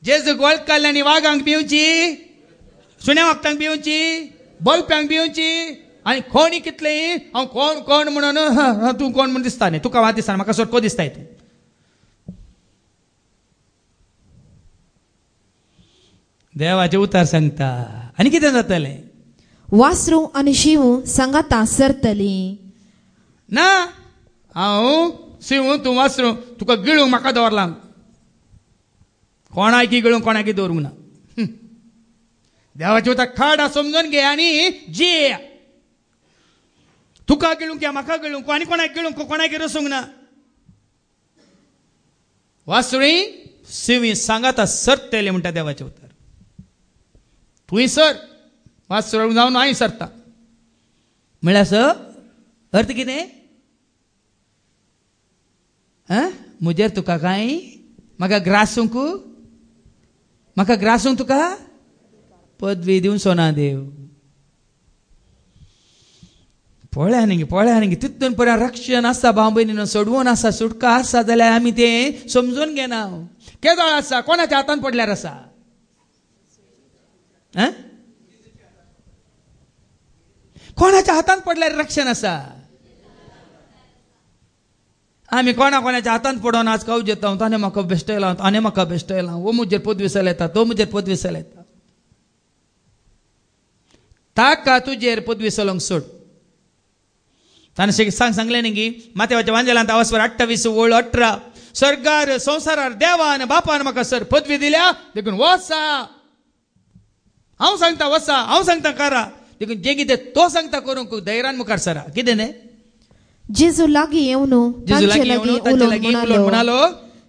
जेजूक वळखले आनी वागांक भिवची सुण्या वागतांक भिवची बल्प्यांक भिवची आनी कोणी कितले हांव कोण म्हणून तूं कोण म्हूण दिसता न्ही तुका वाद दिसता म्हाका सोडको दिसताय तूं देवाचें उतर सांगता आनी कितें जातलें वासरू आनी शिव सांगाता सरतली ना हांव शिव तूं वासरू तुका गिळूंक म्हाका दवरलां कोणाकी गिळूंक कोणाकी दवरूंक ना देवाचें उतर खाडा समजून घे आनी जिये तुका गिळूंक या म्हाका गिळूंक आनी कोणाक गिळूंक कोणाकी रसूंक ना वासुळी शिवी सांगाता सरतले म्हणटा देवाचें उतर तुंय सर वासुळ जावन हांय सरता म्हळ्यार सर अर्थ कितें मुजेर तुका काय म्हाका ग्रासूंक तुका पदवी दिवन सोना देव पळया न्ही तितून पर्यंत रक्षण आसा भाव भयणीनो सोडवून आसा सुटका आसा जाल्यार आमी तें समजून घेना केदोळ आसा कोणाच्या हातान पडल्यार आसा कोणाच्या हातान पडल्यार रक्षण आसा आमी कोणाच्या हातान पडोन आज कावज येता ताणें म्हाका बेश्टयलां वो मुजेर पदवी येता तो मुजेर पदवी येता ताका तुजेर पदवी चलोवंक सोड ताणें सांगलें न्ही माथेवाच्या वांजेलांत आवाजवर 28:18 सर्गार संवसारार देवान बापान म्हाका सर पदवी दिल्या देखून वसा हांव सांगता वसा हांव सांगता करा देखून जें कितें तो सांगता करूंक धैर्यान मुखार सरा कितें न्ही जेजू लागीं येवन तांचे लागीं उलोवन म्हणालो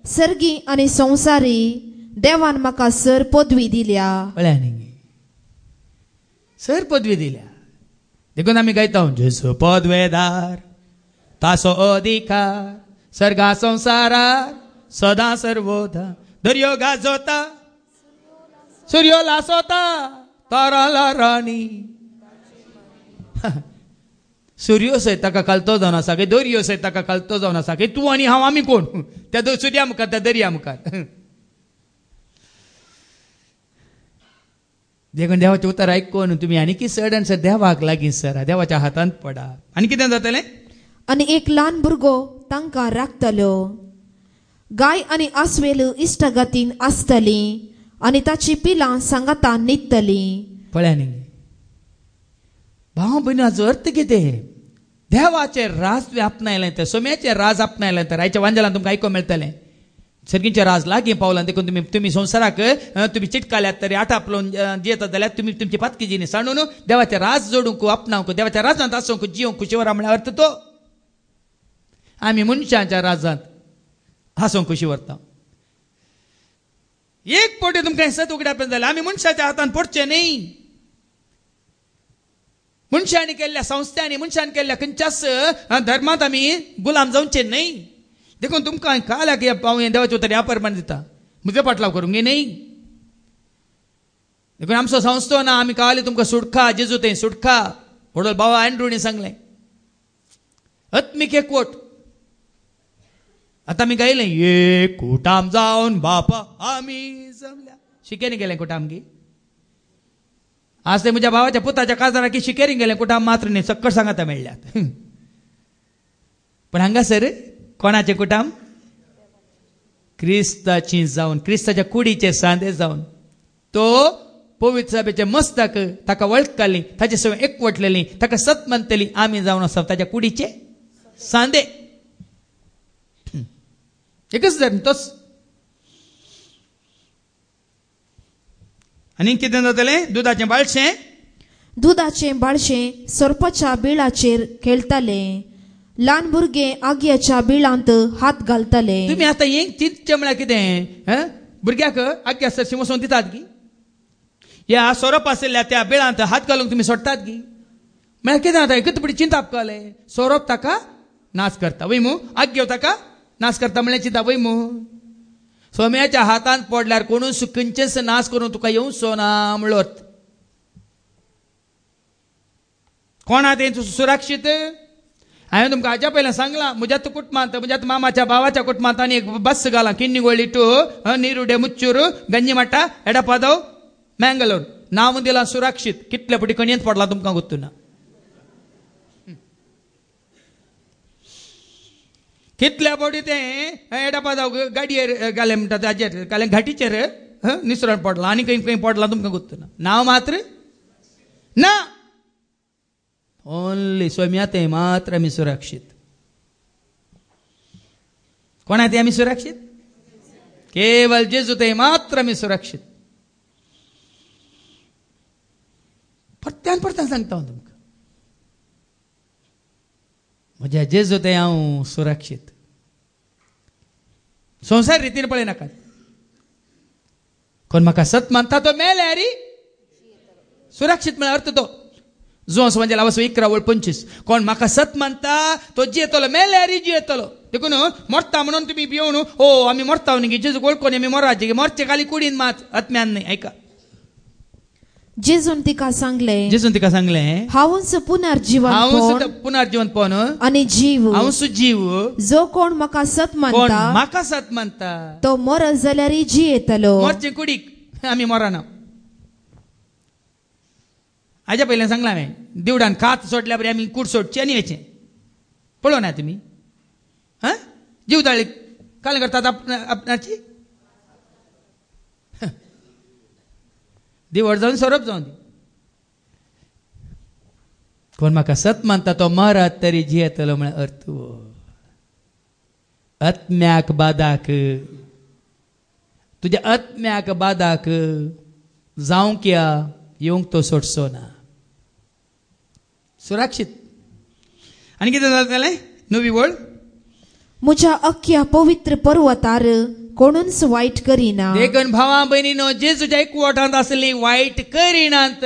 सर्गी आनी संवसारी देवान म्हाका सर पदवी दिल्या सर पदवी दिल्या देखून आमी गायता जेजू पदवेदार तासो अधिकार सर्गा संवसारार सदां सर्वोदा दर्यो गाजोता सूर्यो लासोता ताराला राणी सूर्यो सयत ताका कालतो जावन आसा की दर्यो सयत ताका कालतो जावन आसा की तूं आनी हांव आमी कोण त्या सुर्या मुखार त्या दर्या मुखार देखून देवाचें उतर आयकून तुमी आनी की चड सर देवाक लागीं सर देवाच्या हातांत पडा आनी कितें जातलें आनी एक ल्हान भुरगो तांकां राखतलो गाय आनी आस्वेल इश्टगतीन आसतली आनी ताची पिलां सांगाता न्हिदतली पळया न्ही भाव भयणाचो अर्थ कितें देवाचें राज तुवें आपणायलें तर सोम्याचें राज आपणायलें तर आयच्या वांजेलांत तुमकां आयकूंक मेळटलें सर्गीचें राज लागीं पावलां देखून तुमी संवसाराक तुमी चिटकाल्यात तरी आठ आपलोवन दियेतात जाल्यार तुमी तुमची पातकी जिणी सांडून देवाचें राज जोडूंक आपणावंक देवाच्या राजांत आसूंक जिवंक खुशीवर म्हळ्यार अर्थ तो आमी मनशांच्या राजांत आसूंक खुशी व्हरता एक पोटी तुमकां सत उगड्यापर्यंत जाल्यार आमी मनशाच्या हातान पडचे न्ही मनशांनी केल्ल्या संस्थांनी मनशान केल्ल्या खंयच्याच धर्मांत आमी गुलाम जावचे न्ही देखून तुमकां काल्याक हांव देवाचें उतर ह्या परमाणे दिता म्हजो पाटलाव करूंक न्ही देखून आमचो संस्थो ना आमी कावले तुमकां सुटका जेजू तें सुटका व्हडलो बाबा अँड्रूनी सांगलें आत्मीक एकवट आतां आमी गायलें एकूटाम जावन बापा आमी जमल्या शिकेनी गेलें कुटामगी आज ते म्हज्या भावाच्या पुताच्या काजारा की शिकेरींग गेले कुठं मात्र न्ही सक्कट सांगाता मेळ्ळ्यात पण हांगासर कोणाचे कुटाम क्रिस्ताची जावन क्रिस्ताच्या कुडीचे सांदे जावन तो पवित्र सभेचे मस्तक ताका वळखताली ताचे सगळें एकवटलेली ताका सत म्हणटली आमी जावन आसा ताच्या कुडीचे सांदे एकच धर्म तोच आनी कितें जातलें दुधाचें बाळशें सोरपाच्या बिळाचेर खेळटाले ल्हान भुरगे आग्याच्या बिळांत हात घालतले तुम्ही आता हें चिंतचें म्हळ्यार कितें भुरग्याक आग्या सरशी वचोन दितात गी ह्या सोरोप आशिल्ल्या त्या बिळांत हात घालूंक तुमी सोडटात गी म्हळ्यार कितें जाता एकच पडी चिंताप कळ्ळे सोरोप ताका नाश करता वय मू आग्यो ताका नाश करता म्हळ्यार चिंता वय मू सोम्याच्या हातांत पडल्यार कोणूच खंयचेच नाश करून तुका येवचो ना म्हणलो अर्थ कोणा तें सुरक्षीत हांवें तुमकां हाच्या पयलें सांगलां म्हज्याच कुटुंबांत म्हज्याच मामाच्या भावाच्या कुटुंबांत आनी एक बस घाला किन्निगोळी टू निरुडे मुच्चूर गंजीमट्टा एडपादव मँगलोर नांव दिलां सुरक्षीत कितले पटी कणयेंत पडला तुमकां गोत्तू ना कितल्या पटी तें एडपादव गाडयेर घालें म्हणटा ताचेर घालें घाटीचेर निसरण पडला आनी खंय पडला तुमकां गोत्तू ना नांव मात्र ना ओनली सोम्या ते मात्र आमी सुरक्षीत कोणा ते आमी सुरक्षीत केवळ जेजू ते मात्र आमी सुरक्षीत परत्यान सांगता हांव तुमकां म्हज्या जेजू ते हांव सुरक्षीत संवसार रितीन पळयनाकात कोण म्हाका सत मानता तो मेल्यार सुरक्षीत म्हळ्यार अर्थ तो जोस म्हणजे लावस 11:25 कोण म्हाका सत मानता तो जियेतलो मेल्यार जियेतलो देखून मरता म्हणून तुम्ही भिवून ओ आमी मरता न्ही जेजू वळखून आमी मराचे मरचे खाली कुडीन मात आत्म्यान न्ही ऐका जेजून तिका सांगलें हांवूच पुनर्जीवनपण आनी जीव जो कोण म्हाका सत मानता तो मरत जाल्यार जियेतलो मरचे कुडीक आमी मरना हाज्या पयलें सांगलां हांवें देवडान खात सोडल्या बरी आमी कूड सोडची आनी वेचें पळोवं ना तुमी जीव दाळीक काल करतात आपणाची देवड जावन सोरोप जावन दी कोण म्हाका सत मानता तो मरत तरी जियेतलो म्हळ्यार अर्थ आत्म्याक बादाक तुज्या आत्म्याक बादाक जावंक या येवंक तो सोडचो ना सुरक्षीत आनी कितें जातलें नवी वळ म्हज्या अख्ख्या पवित्र पर्वतार कोणूच वायट करिना देखून भावा भयणीनो जेजूच्या एकवटांत आसली वायट करिनात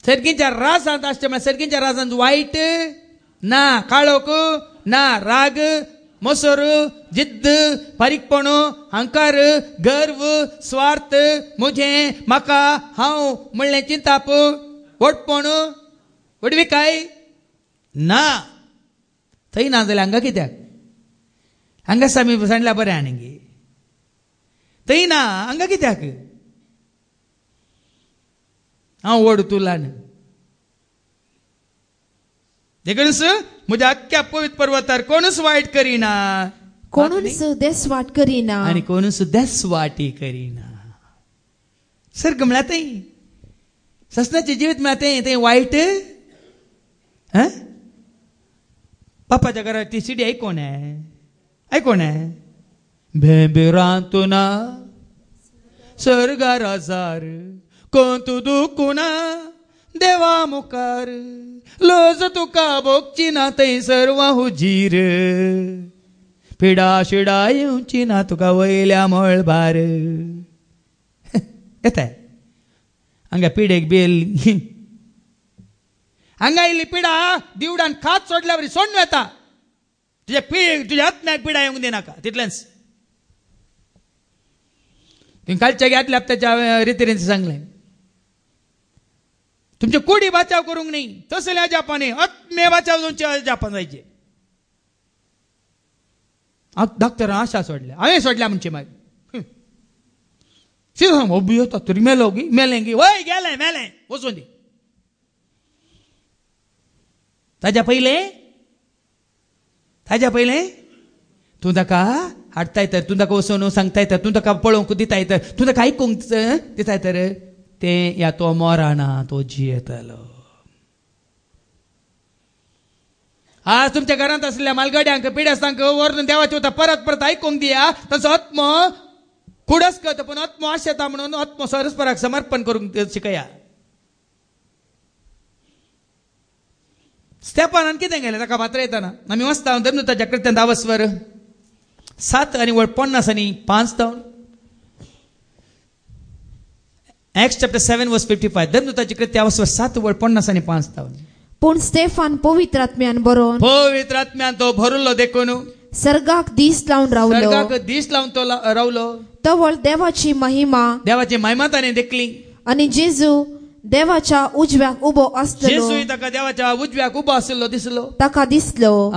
सर्गींच्या रासांत आसचे म्हळ्यार सर्गींच्या रासांत वायट ना काळोख ना राग मोसोर जिद्द फारीकपणो अहंकार गर्व स्वार्थ मुझे म्हाका हांव म्हणलें चिंताप वटपण वडविकाय ना थंय ना जाल्यार हांगा कित्याक हांगा आमी सांडल्या बरें आनी थंय ना हांगा कित्याक हांव वड तूं ल्हान देखूनच म्हज्या अख्ख्या पवित्र पर्वतार कोणूच वायट करिना कोणूच देसवाट करिना आनी कोणूच देसवाटी करिना सर्ग म्हळ्यार थंय ससनाचें जिवीत म्हळ्यार थंय वायट बापाच्या घरात ती सिडी आयकोणे भेंबिरांतुना सर्गार हजार कोण तूं दुखुना देवा मुखार लोज तुका भोगची ना थंय सर्व हुजीर पिडा शिडा येवची ना तुका वयल्या मळबार येताय हांगा पिडेक बेल हांगा इल्ली पिडा दिवडान खात सोडल्या बरी सोडून येता तुज्या आत्म्याक पिडा येवंक दिनाका तितलेंच तुवें कालच्या घेतल्या हप्त्याच्या रितीन सांगलें तुमचे कुडी बचाव करूंक न्ही तसल्या जापानी आत्मे बचाव तुमचे जापान जायचे डॉक्टरान आशा सोडल्या हांवें सोडल्या म्हणचे मागीर सीधा अभी होता तरी मेलोगी मेलेंगी वय गेले मेले वचून दी ताज्या पहिले तूं ताका हाडताय तर तूं ताका वचून सांगताय तर तूं ताका पळोवंक दिताय तर तूं ताका आयकूंक दिताय तर तें या तो मरना तो जियेतलो. आज तुमच्या घरांत असलेल्या मालगाड्यांक पिड्यासांक व्हरून देवाची उतर परत परत आयकूंक दिया. ताचो आत्मो कुडस करता पूण आत्मो आशेता म्हणून आत्मो परस्पराक समर्पण करूंक शिकया. स्टेपानान कितें केलें ताका पात्रयतना आमी वाचता धर्मदूताच्या कृत्यां 10 7 आणि 50 आणि 5 Acts chapter 7 verse 55 धर्मदूताची कृत्यां 7 50 आणि 5. पूण स्तेफान पवित्र आत्म्यान तो भरुल्लो देखून सर्गाक दीस लावन तो रावलो. तवळ देवाची महिमा ताणें देखली आणि जेजू देवाच्या उजव्याक उबो आसलो. जेजू ताका देवाच्या उजव्याक उबो आसलो दिसलो. ताका दिसलो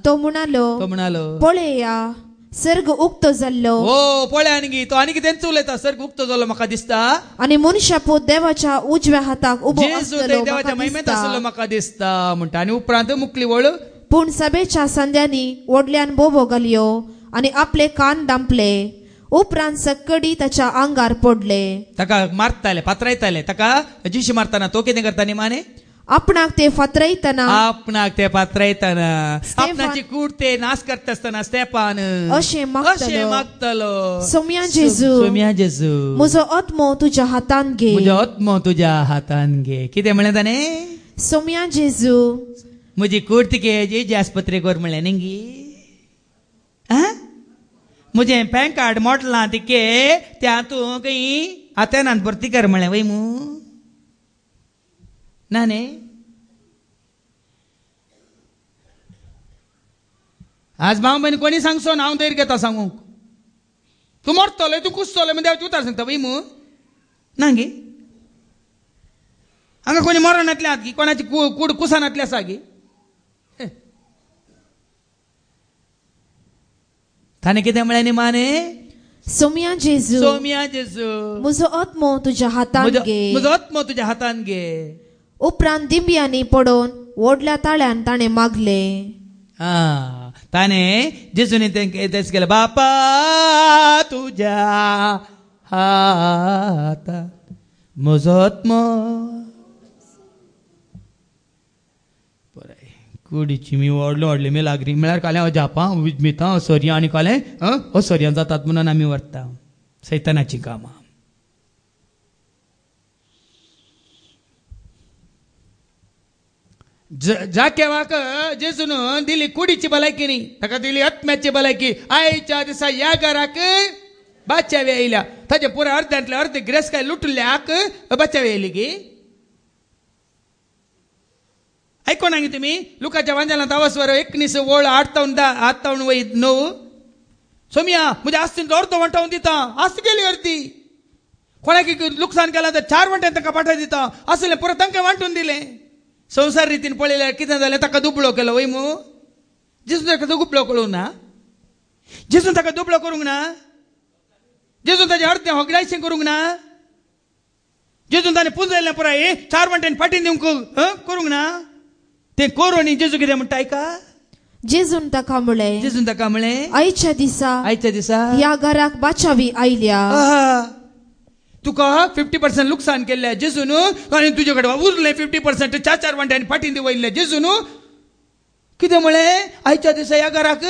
तो म्हणालो पळया सर्ग उक्तो जाल्लो. हो पळय आनी तो आनी कितें उलयता सर्ग उक्तो जाल्लो म्हाका दिसता. आणि मनुष्यपूत देवाच्या उजव्या हाताक उबो आसलो देवाच्या महिमेंत आसलो म्हाका दिसता म्हणटा. आनी उपरांत मुखली वळ पूण सभेच्या संध्यांनी व्हडल्यान बोबो घालियो आणि आपले कान दांपले. उपरांत सकडी ताच्या आंगार पडले. ताका मारताले पात्रयताले. ताका जिशी मारताना तो कितें करता निमाणे आपणाक ते पात्रयतना आपणाची कूड ते नाश करता आसतना स्तेफान अशें मागतलो सोम्या जेजू म्हजो आत्मो तुज्या हातान घे. कितें म्हणलें ताणें सोम्या जेजू म्हजी कूड तिके जेजी आस्पत्रेक व्हर म्हणलें न्ही. म्हजें पॅन कार्ड मोडलां तिके त्या तूं खंय आत्यानान भरती कर म्हणलें वय मू ना न्ही. आज भाव बहिणी कोणी सांगसो ना हांव धैर्य घेता सांगूंक. तूं मरतलो तूं कुसतलो म्हणजे देवाची उतार सांगता वय मू ना गे. हांगा कोणी मरणांतले आहात गी कोणाची कूड कुसानांतली आसा गी. ताणें कितें म्हळें निमाणे सोम्या जेजू म्हजो आत्मो तुज्या हातान घे. उपरांत दिंब्यांनी पडोवन व्हडल्या ताळ्यान ताणें मागले. ताणें जेजूनी तेच केलें बापा तुज्या हातान म्हजो आत्मो. कुडीची मी व्हडले मे लागरी म्हळ्यार कालें जापा मिता सोर्यां आनी कालें सोर्यां जातात म्हणून आमी व्हरता. सैतानाची कामां. ज्या केवाक जेजून दिली कुडीची भलायकी न्ही ताका दिली आत्म्याची भलायकी. आयच्या दिसा ह्या घराक बाच्यावी आयल्या. ताचे पुरो अर्ध्यांतले अर्धे गिरेस्काय लुटल्याक बाच्यावी आयली गी. ऐको ना तुम्ही लुकाच्या वांजाला 10:19 वळ 8-9 सोमिया म्हणजे आस्तीन अर्ध वंटावून दिता. आस्त गेली अर्धी कोणाकी लुकसाण केला तर 4 वंट्यान ताका पाठय दिता असले परत तांकां वांटून दिले. संसार रितीन पळयल्यार कितें जालें ताका दुबळो केलो वय मू. जेजून ताका दुबळो करूंक ना. जेजून ताका दुबळो करूंक ना. जेजून ताचे अर्धें होगडायशें करूंक ना. जेजून ताणें पुंजयल्लें पुराय 4 वंट्यान फाटीन दिवंक करूंक ना. ते कोरोनी जेजू कितें म्हणटा ऐका. जेजून ताका म्हळें आयच्या दिसा ह्या घराक बाचावी आयल्या. तुका 50% लुकसाण केल्लें जेजून आनी तुजे कडेन उरलें 50% 4 वंट्यान फाटीन दिवयल्लें जेजून कितें म्हळें आयच्या दिसा ह्या घराक.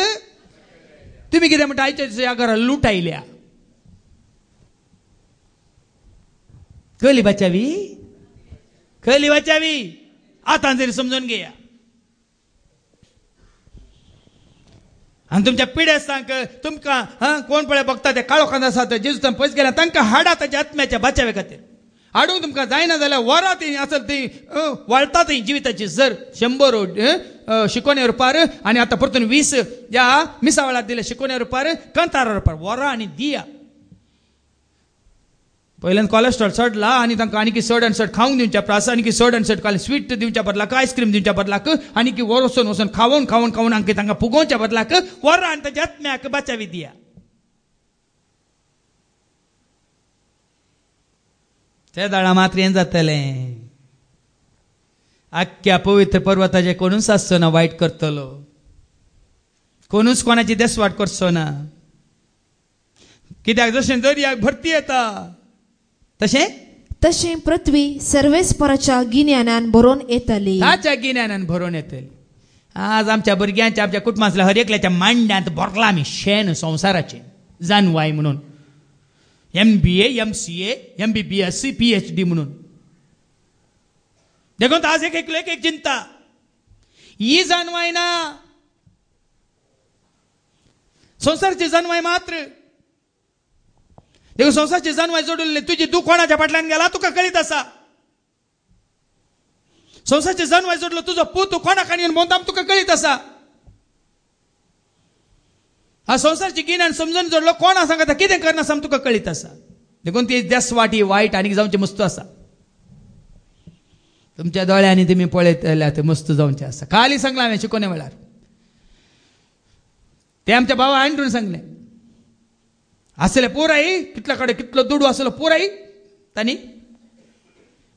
तुमी कितें म्हणटा आयच्या दिसा ह्या घराक लूट आयल्या. खंयली बाचावी आतां तरी समजून घेया. आणि तुमच्या पिड्यासांक तुमकां कोण पळय बघता ते काळो कांदा आसा ते जेजून पयस गेल्या तांकां हाडा ताच्या आत्म्याच्या बाचावे खातीर. हाडूंक तुमकां जायना जाल्यार वरां ती आसत ती वळटा ती जिविताची जर 100 शिकोण्यार पार आनी आतां परतून 20 ह्या मिसावळाक दिले शिकोण्यार पार कंतारार पार वरां आनी दिया. पहिल्यान कोलेस्ट्रॉल चडला आनी तांकां आनीक चड आनी चड खावंक दिवच्या प्रास आनीक चड आनी चड काल स्वीट दिवच्या बदलाक आयस्क्रीम दिवच्या बदलाक आनीक वचून खावून आमकां तांकां फुगोवच्या बदलाक वरां आनी ताच्या आत्म्याक बाचावी दिया. त्या दाळा मात्र हें जातलें आख्या पवित्र पर्वताचे कोणूच आसचो ना वायट करतलो कोणूच कोणाची देसवाट करचो ना कित्याक जशें दर्याक भरती येता तशें पृथ्वी सर्वेस्पराच्या गिन्यानान भरून येतली ताच्या गिन्यानान भरून येतली आज आमच्या भुरग्यांच्या आमच्या कुटुंबांतल्या हर एकल्याच्या मांड्यांत भरला आमी शेण संवसाराचें जानवाय म्हणून MBA MCA MBBS PhD म्हणून देखून आज एक चिंता ही जानवाय ना संसाराची जानवाय मात्र देखून संसाराची जानवाय जोडले तुझी तू कोणाच्या फाटल्यान गेला तुका कळीत आसा संसाराची जानवाय जोडलो तुझो पूत तू कोणा काणयेन भोंवता तुका कळीत आसा हा संसारची गिन्यान समजून जोडलो कोणा सांगता कितें करना साम तुका कळीत आसा देखून ती देसवाटी वायट आनीक जावचें मस्त आसा तुमच्या दोळ्यांनी तुमी पळयत जाल्यार तें मस्त जावचें आसा खाली सांगलां हांवें शिकोवणे वेळार ते आमच्या भावा आंडून सांगलें आसले पुराय कितल्या कडेन कितलो दुडू आसलो पुराय तांणी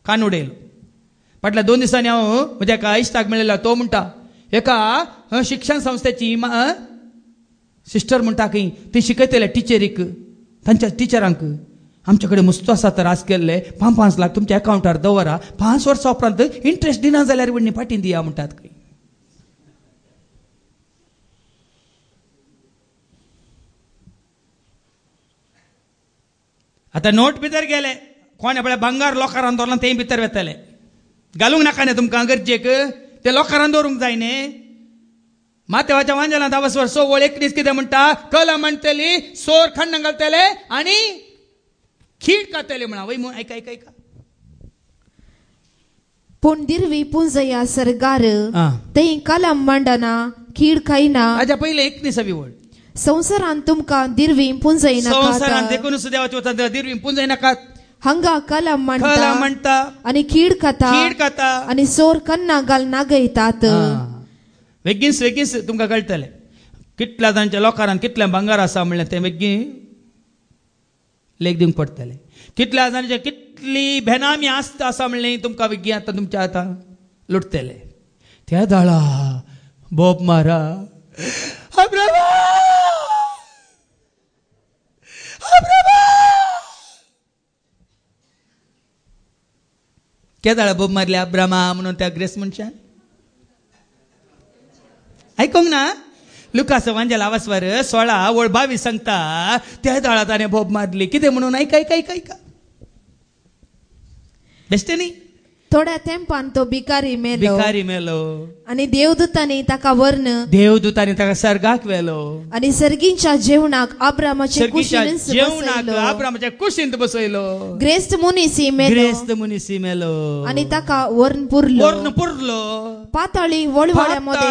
कान उडयलो फाटल्या 2 दिसांनी हांव म्हज्या एका इश्टाक मेळिल्लो तो म्हणटा एका शिक्षण संस्थेची सिस्टर म्हणटा की ती शिकयतले टिचरीक तांच्या टिचरांक आमचे कडेन मस्त आसा तर आज केल्ले 5 लाख तुमच्या अकाउंटार दवरा 5 वर्सां उपरांत इंट्रेस्ट दिना जाल्यार वडणी फाटीन दिया म्हणटात खंय आतां नोट भितर गेले कोणे पळय भांगार लोकारान दवरला तें भितर वेतले घालूंक नाका न्ही तुमकां गरजेक ते लोकारान दवरूंक जाय न्ही मातेवाच्या वांजलांत आवसवर सोवळ एक दीस कितें म्हणटा कला म्हणटली सोर खण्ण घालतले आनी खीड कातले म्हणा वय ऐका ऐका ऐका पूण दिरवी पुंजया सरगार तें कलम मांडना खीड खायना हाच्या पयले एक दिसावी वळ संवसारान तुमकां दिरवी पुंजयनाका संवसारान देखून देवाची वता दिरवी पुंजयनाका हांगा कलम म्हणटा आनी खीड खाता आनी सोर कन्ना घाल नागयतात वेगीस वेगीस तुमकां कळटलें कितल्या जाणच्या लोकांक कितलें भांगार आसा म्हणलें तें वेगीं लेख दिवंक पडटलें कितल्या जाणांचे कितली बेनामी आस्त आसा म्हणलें तुमकां वेगीं आतां तुमच्या आतां लुटतले त्या दाळा बोब मारा केदाळा बोब मारले अब्रामा म्हणून त्या ग्रेस मनशान ऐकूंक ना लुकास वांजल आवासवर 16:22 सांगता त्या दाळा ताणें बोब मारली कितें म्हणून ऐका ऐका ऐका ऐका बेश्टे न्ही थोड्या तेंपान तो भिकारी मेलो आनी देवदूतांनी ताका सर्गाक व्हेलो आनी सर्गींच्या जेवणाक आब्रामाचे कुशींत बसयलो ग्रेस्त मुनिसी मेलो आनी ताका वर्ण पुरलो पाताळी वळवळ्यामध्ये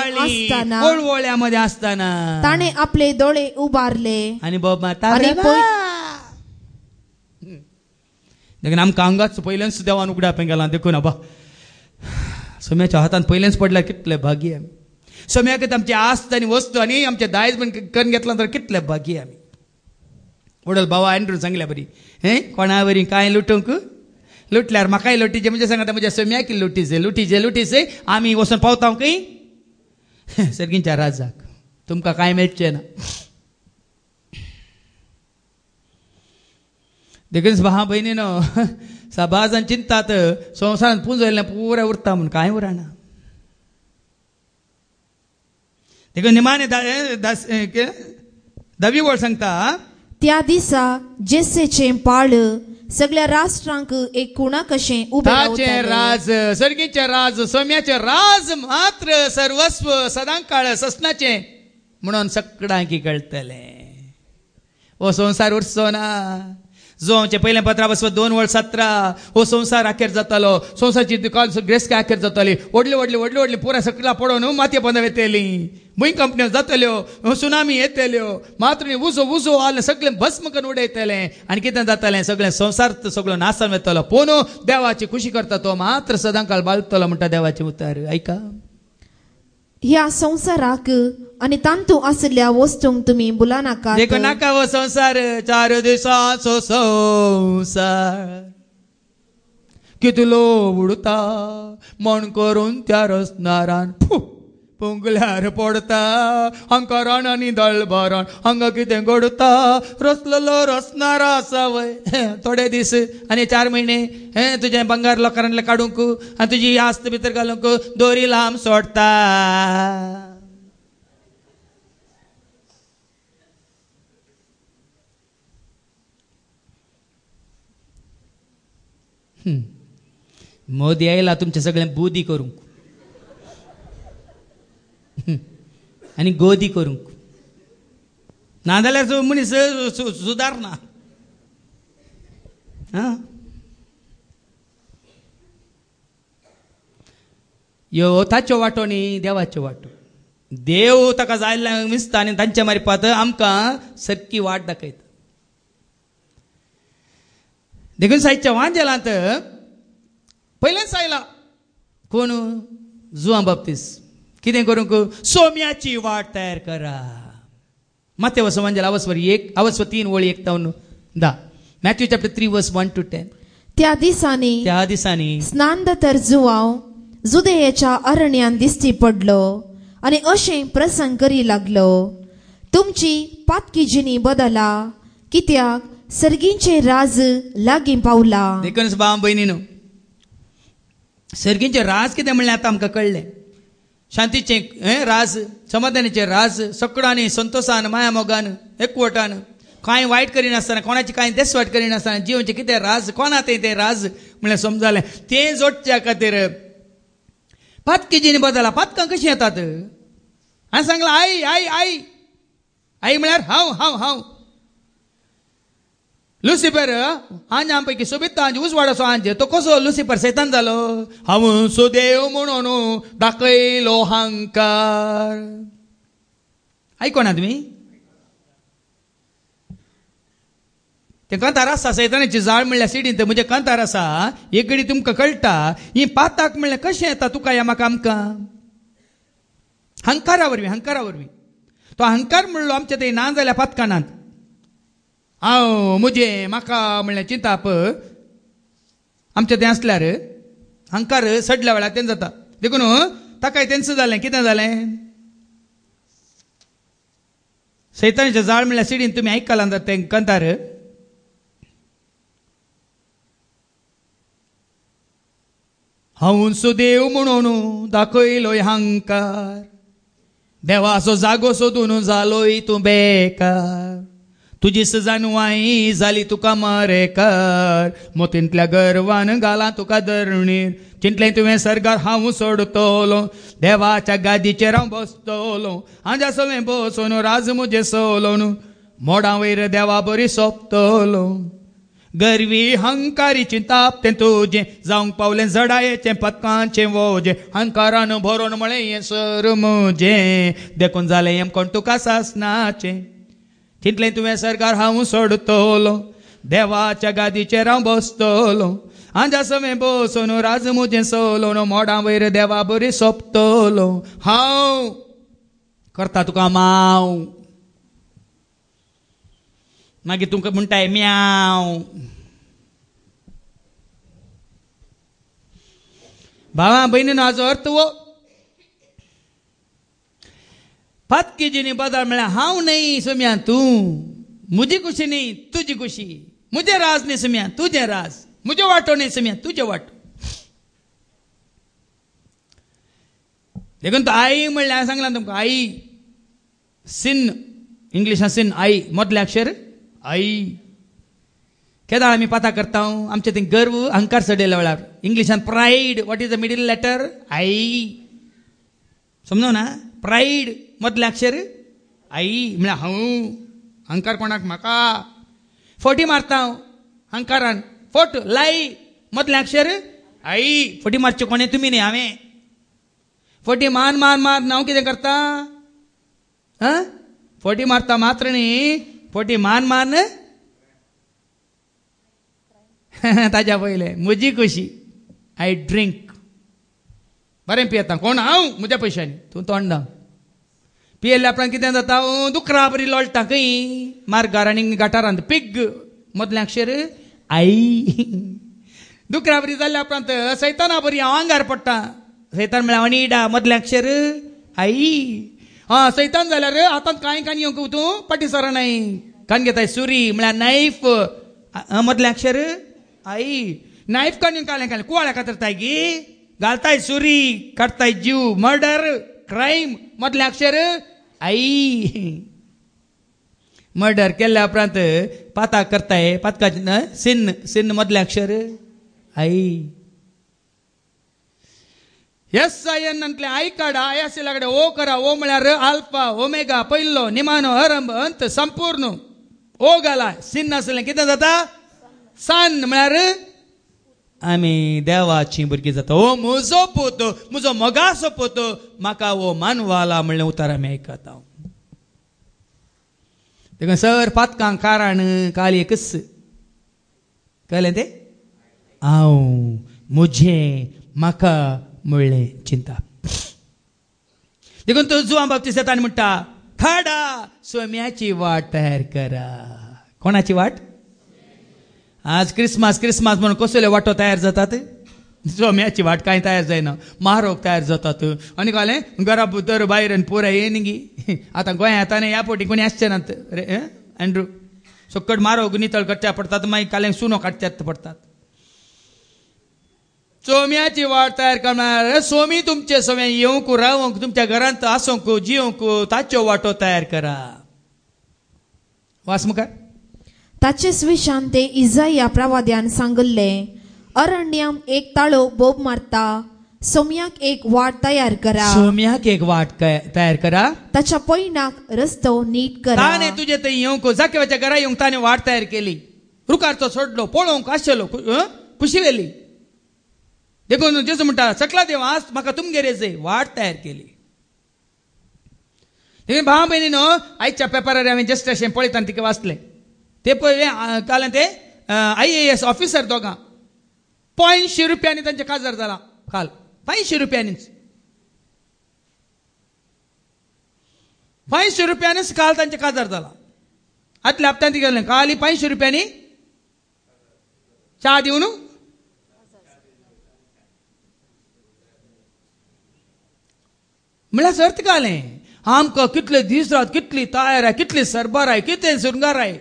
आसताना ताणे आपले दोळे उबारले आनी बोब मारता देखून आमकां हांगाच पयल्याच देवान उगडावपाक गेला देखून आबा सोम्याच्या हातान पयलेंच पडल्यार कितले भागी आमी सोम्याक आमची आस्त आनी वस्तू आनी आमचे दायज बीन करून घेतला तर कितले भागी आमी वडल भावा एंड्रून सांगल्या बरी कोणा बरी कांय लुटूंक लुटल्यार म्हाकाय लुटीचे म्हणजे सांगता म्हज्या सोम्याक लुटीचे आमी वचून पावता खंय सर्गींच्या राजाक तुमकां कांय मेळचें ना देखून भावा भयणीनो सबाजान चिंतात संवसारांत पुंजयलें पुराय उरता म्हूण कांय उरना देखून निमाणे 10वी वळ सांगता त्या दिसा जेसेचें पाळ सगळ्या राष्ट्रांक एक कुणा कशें उबें ताचें राज सर्गीचें राज सोम्याचें राज मात्र सर्वस्व सदांकाळ ससनाचें म्हणून सगळ्यांक कळटलें हो संवसार उरचो ना जो आमचे पयल्या पत्रा बसव 2:17 हो संवसार आखेर जातालो संवसारची ग्रेस्क आखेर जाताली व्हडली पुरा सकला पडोवन मातये बंद येतली भूंय कंपन्यो जातल्यो सुनामी येतल्यो मात्र उजो आले सगळे भस्म करून उडयतले आनी कितें जातलें सगळें संवसार सगळो नासान वतलो पूण देवाची खुशी करता तो मात्र सदांकाळ बाळगतलो म्हणटा देवाचें उतर ऐका ह्या संसाराक आनी तांतू आसल्या वस्तूंक तुमी बुलानाका देखो नाका हो संसार 4 दिसाचो संसार कितलो उडता म्हण करून त्या रसनारान पोंगल्यार पडता हंकारान आनी दळबारान हांगा कितें घडता रसलेलो रसनारा आसा वय थोडे दीस आनी 4 म्हयने तुजें बंगार लोकांतले काडूंक आनी तुजी आस्त भितर घालूंक दोरी लांब सोडता. मोदी आयला तुमचें सगळें बुदी करूंक आनी गोदी करूंक नाजाल्यार मनीस सुदारना. ह्यो ताच्यो वाटो न्ही देवाच्यो वाटो. देव ताका जायला मिसता आनी तांच्या मारिपात आमकां सारकी वाट दाखयता. देखून साहित्य वांजेलांत पयलेच आयला कोण जुआं बाप्तिस्त कितें करूंक सोम्याची वाट तयार करा. माते वसवांजल आवस्वर 1 आवस्वर 3 वळी 1 तावन 10. मॅथ्यू चॅप्टर 3 वर्स 1 to 10. त्या दिसांनी स्नानदतर जुवांव जुदेयेच्या अरण्यान दिसती पडलो आनी अशें प्रसंग करी लागलो, तुमची पातकी जिणी बदला कित्याक सर्गींचे राज लागीं पावला. देखून भाव भयणीनो सर्गींचे राज कितें म्हणलें आतां आमकां कळ्ळें. शांतीचें राज, समाधानाचें राज, सकडा संतोषान माया मोगान एकवटान कांय वायट करिनासतना कोणाची कांय देसवाट करिनासतना जिवनचें कितें राज कोणा तें राज म्हणल्यार समजालें. तें जोडच्या खातीर पातकी जिणी बदला. पातकां कशीं येतात हांवें सांगलां आई आई आई आई म्हळ्यार हांव हांव हांव. लुसिफर आंजां पैकी सोबिता आंज उजवाडाचो आंज तो कसो लुसिफर सैतान जालो. हांव सुदेव म्हणून दाखयलो हंकार. आयकोना तुमी ते कांतार आसा सैतानाची जाळ म्हणल्यार सिडीन ते म्हणजे कांतार आसा. एक घडी तुमकां कळटा ही पाताक म्हणल्यार कशें येता तुका या म्हाका आमकां हंकारा वरवीं तो हंकार म्हणलो आमच्या थंय ना जाल्यार पातकानांत हांव मुजे म्हाका म्हणल्यार चिंताप आमच्या थंय आसल्यार हंकार सडल्या वेळार तें जाता. देखून ताकाय तेंच जालें. कितें जालें सैतानाचें जाळ म्हणल्यार सिडीन तुमी आयकलां तें कांतार. हांव सुदेव म्हणून दाखयलोय हंकार, देवाचो जागो सोदून जालोय तूं बेकार. तुजी सजानवाई जाली तुका मारेकार, मोतींतल्या गर्वान घाला तुका धरणीर. चिंतलें तुवें सर्गार हांव सोडतलो, देवाच्या गादीचेर हांव बसतलो. हांजा सवें बसून राज मुजे सोलोन, मोडा वयर देवा बरी सोंपतलो. गर्वी हंकारी चिंताप तें तुजें जावंक पावलें जडायेचें पतकांचें वोजें. हंकारान भरोन म्हळें हें सर म्हजें, देखून जालें हें कोण तुका सासनाचें. चिंतलें तुवें सरकार हांव सोडतलो, देवाच्या गादीचेर हांव बसतलो. हांजा सवें बसून राज मुजें सोलोन, मोडा वयर देवा बरी सोंपतलो. हांव करता तुका माव, मागीर तुमकां म्हणटाय म्याव. भावा भयणीनो हाचो अर्थ वो पातकी जिणी बदल म्हळ्यार हांव न्ही सोम्या तूं. म्हजी खुशी न्ही तुजी खुशी, म्हजें राज न्ही सोम्या तुजें राज, म्हजो वाटो न्ही सोम्या तुजें वाटो. देखून तो आई म्हणल्यार सांगलां तुमकां आई सिन इंग्लिशान सिन आई मदलें अक्षर आई. केदां आमी पाता करता आमचे थंय गर्व अहंकार सडयल्या वेळार इंग्लिशान pride. What is the middle letter I. समजो ना प्रायड मदलें अक्षर आई म्हळ्यार हांव. अहंकार कोणाक म्हाका. फोटी मारता हांव अहंकारान. फोट लाई मदलें अक्षर आई. फोटी मारचे कोणे तुमी न्ही हांवें. फोटी मान मान मार हांव कितें करता फोटी मारता मात्र न्ही फोटी मान मान ताज्या पयलें म्हजी खुशी आय ड्रिंक. बरें पियेता कोण हांव म्हज्या पयशांनी. तूं तोंडा पियेल्ल्या आपणाक कितें जाता दुकरा बरी लोळटा खंय मार्गार आनी गटारांत. पिग मदलें अक्षर आई. दुकरा बरी जाल्ल्या उपरांत सैताना बरी हांव आंगार पडटा. सैतान म्हळ्यार अनिडा मदलें अक्षर आई. सैतान जाल्यार आतां कांय कानी येवंक तूं पाटी नाही कान घेताय सुरी म्हळ्यार नायफ मदलें अक्षर आई. नायफ कान कालें कुवाळ्या कातरताय गी घालताय सुरी काडताय जीव मर्डर क्रायम मदलें अक्षर आई. मर्डर केल्ल्या उपरांत पातक करताय पातकाचे सिन्न मदलें अक्षर आई. एस-आय-एन आई काडा आय लागडे ओ करा. ओ म्हळ्यार आल्फा ओमेगा पयलो निमानो आरंभ अंत संपूर्ण. ओ घाला सिन्न आसलें कितें जाता सन म्हळ्यार आमी देवाची भुरगीं जाता. ओ म्हजो पोत म्हजो मोगाचो पोत म्हाका ओ मानवाला म्हणलें उतार आमी आयकता. देखून सर पातकां कारण काली कस कळ्ळें तें हांव म्हजें म्हाका म्हणलें चिंता. देखून तो जुवां बाबतीस्त येता आनी म्हणटा खाडा सोम्याची वाट तयार करा. कोणाची वाट? आज क्रिसमस म्हणून कसले वाटो तयार जातात. सोम्याची वाट कांय तयार जायना म्हारोग तयार जातात. आनी कालें घरा भितर भायर पुराय येन गी. आतां गोंयांत येता ह्या पोटी कोणी आसचे नात रे एंड्रू. सकट म्हारोग नितळ करचे पडटात मागीर कालें सुनो काडचे पडटात. सोम्याची वाट तयार करणार सोमी तुमचे सोम्या येवंक रावंक तुमच्या घरांत आसूंक जिवंक ताच्यो वाटो तयार करा. वास मुखार. ताचेच विशान ते इजाया प्रवाद्यान सांगल्ले अरण्याम एक ताळो बोब मारता सोम्याक एक वाट तयार करा. सोम्याक एक वाट तयार करा. ताच्या पैनाक रस्तो नीट करा. ताणे तुजे थंय येवंक जाकेवाच्या घरा येवंक ताणे वाट तयार केली. रुकारचो सोडलो पळोवंक आसलो खुशी वेली. देखून जेजू म्हणटा सकला देव आज म्हाका तुमगेर येजय वाट तयार केली. देखून भाव भयणीनो आयच्या पेपरार हांवें जस्ट अशें पळयतना तिका वाचलें ते पळयलें कालें ते IAS ऑफिसर दोगां ₹500 तांचे काजार जाला काल. ₹500 ₹500 काल तांचे काजार जाला. आतल्या हप्त्यान ती गेलें काल ₹500 च्या दिवन म्हळ्यार अर्थ कालें आमकां कितले दीस रात कितली तयार आहे कितली सरबार आहे कितले शृंगार आहे.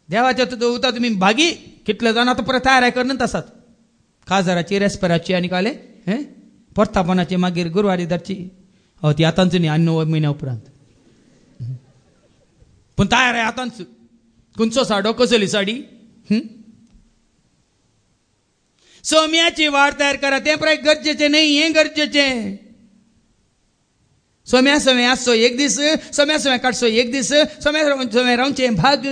देवाच्या उता तुमी भागी कितले जाण आतां परत तयार करनच आसात. काजाराची रेस्पेराची आनी काले परतापनाची मागीर गुरवारी धरची ती आतांच न्ही आनी 9 म्हयन्या उपरांत. पूण तयार आहे आतांच. खंयचो साडो कसली साडी. सोम्याची वाट तयार करा. ते प्राय गरजेचे नाही हे गरजेचे. सोम्या सोम्या आसचो एक दीस सोम्या सोम्या काडचो एक दीस सोम्या सोम्या रावचे भाग.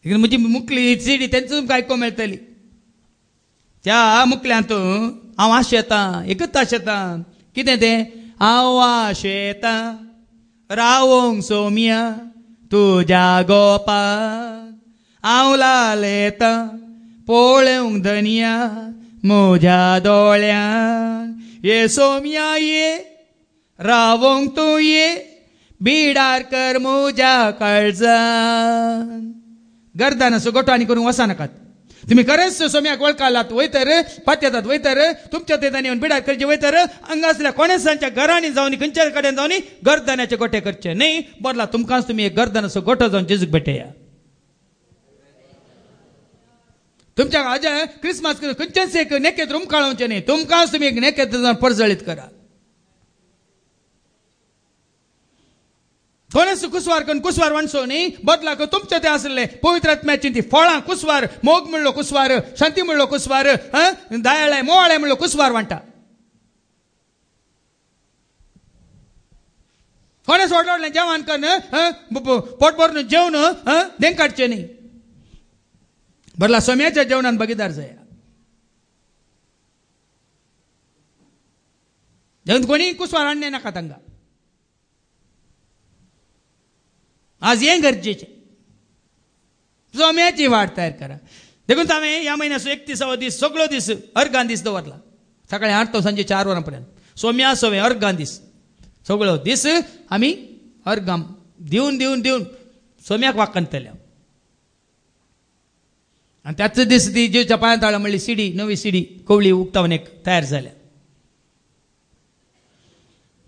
म्हजी मुकली सीडी तेंच आयको मेळटली. त्या मुकल्यांत हांव आशेतां एकच आशेतां कितें तें हांव आशेतां रावोंक सोम्या तुज्या गोपान हांव लालेतां पळोवंक धनिया म्हज्या दोळ्यान. ये सोम्या ये रावोंक तूं ये बिडार कर म्हज्या काळजान. गर्दान असो गोठो आनी करूंक वचनाकात. तुम्ही खरेंच सोम्याक वळखालात वयतर पातयेतात वयतर तुमच्या तेदांनी येवन बिडार करचे वयतर हांगासल्या कोणेसांच्या घरांनी जावन खंयच्या कडेन जावन गर्दनाचे गोठे करचे न्ही. बदला तुमकांच तुमी एक गर्दन असो गोठो जावन जेजूक भेटया. तुमच्या हाजे क्रिसमस खंयचेच एक नेकेत रूम काळोवचे न्ही. तुमकांच तुमी एक नेकेत जावन परजळीत करा. कोणेच कुसवार करून कुसवार वणसो न्ही. बदला तुमचे ते आसले पवित्र आत्म्याची ती फळां कुसवार मोग म्हणलो कुसवार शांती म्हणलो कुसवार दयाळे मोवाळे म्हणलो कुसवार वांटा. कोणेच व्हडलें जेवण करून पोट भरून जेवण देंक काडचें न्ही. बदला सोम्याच्या जेवणान भागीदार जाया. जेवण कोणी कुसवार हाडणे नाका तांकां. आज हें गरजेचें. सोम्याची वाट तयार करा. देखून हांवें ह्या म्हयन्याचो 31 दीस सगळो दीस अर्गान दीस दवरला. सकाळीं 8 तो सांजे 4 वरां पर्यंत सोम्या सोवे अर्गान दीस सगळो दीस आमी अर्गाम दिवन दिवन दिवन सोम्याक वाकंतल्या आणि त्याच दीस ती जेवच्या पांयांत हाडला म्हणली सिडी नवी सिडी कवळी उक्तावणेक तयार जाल्या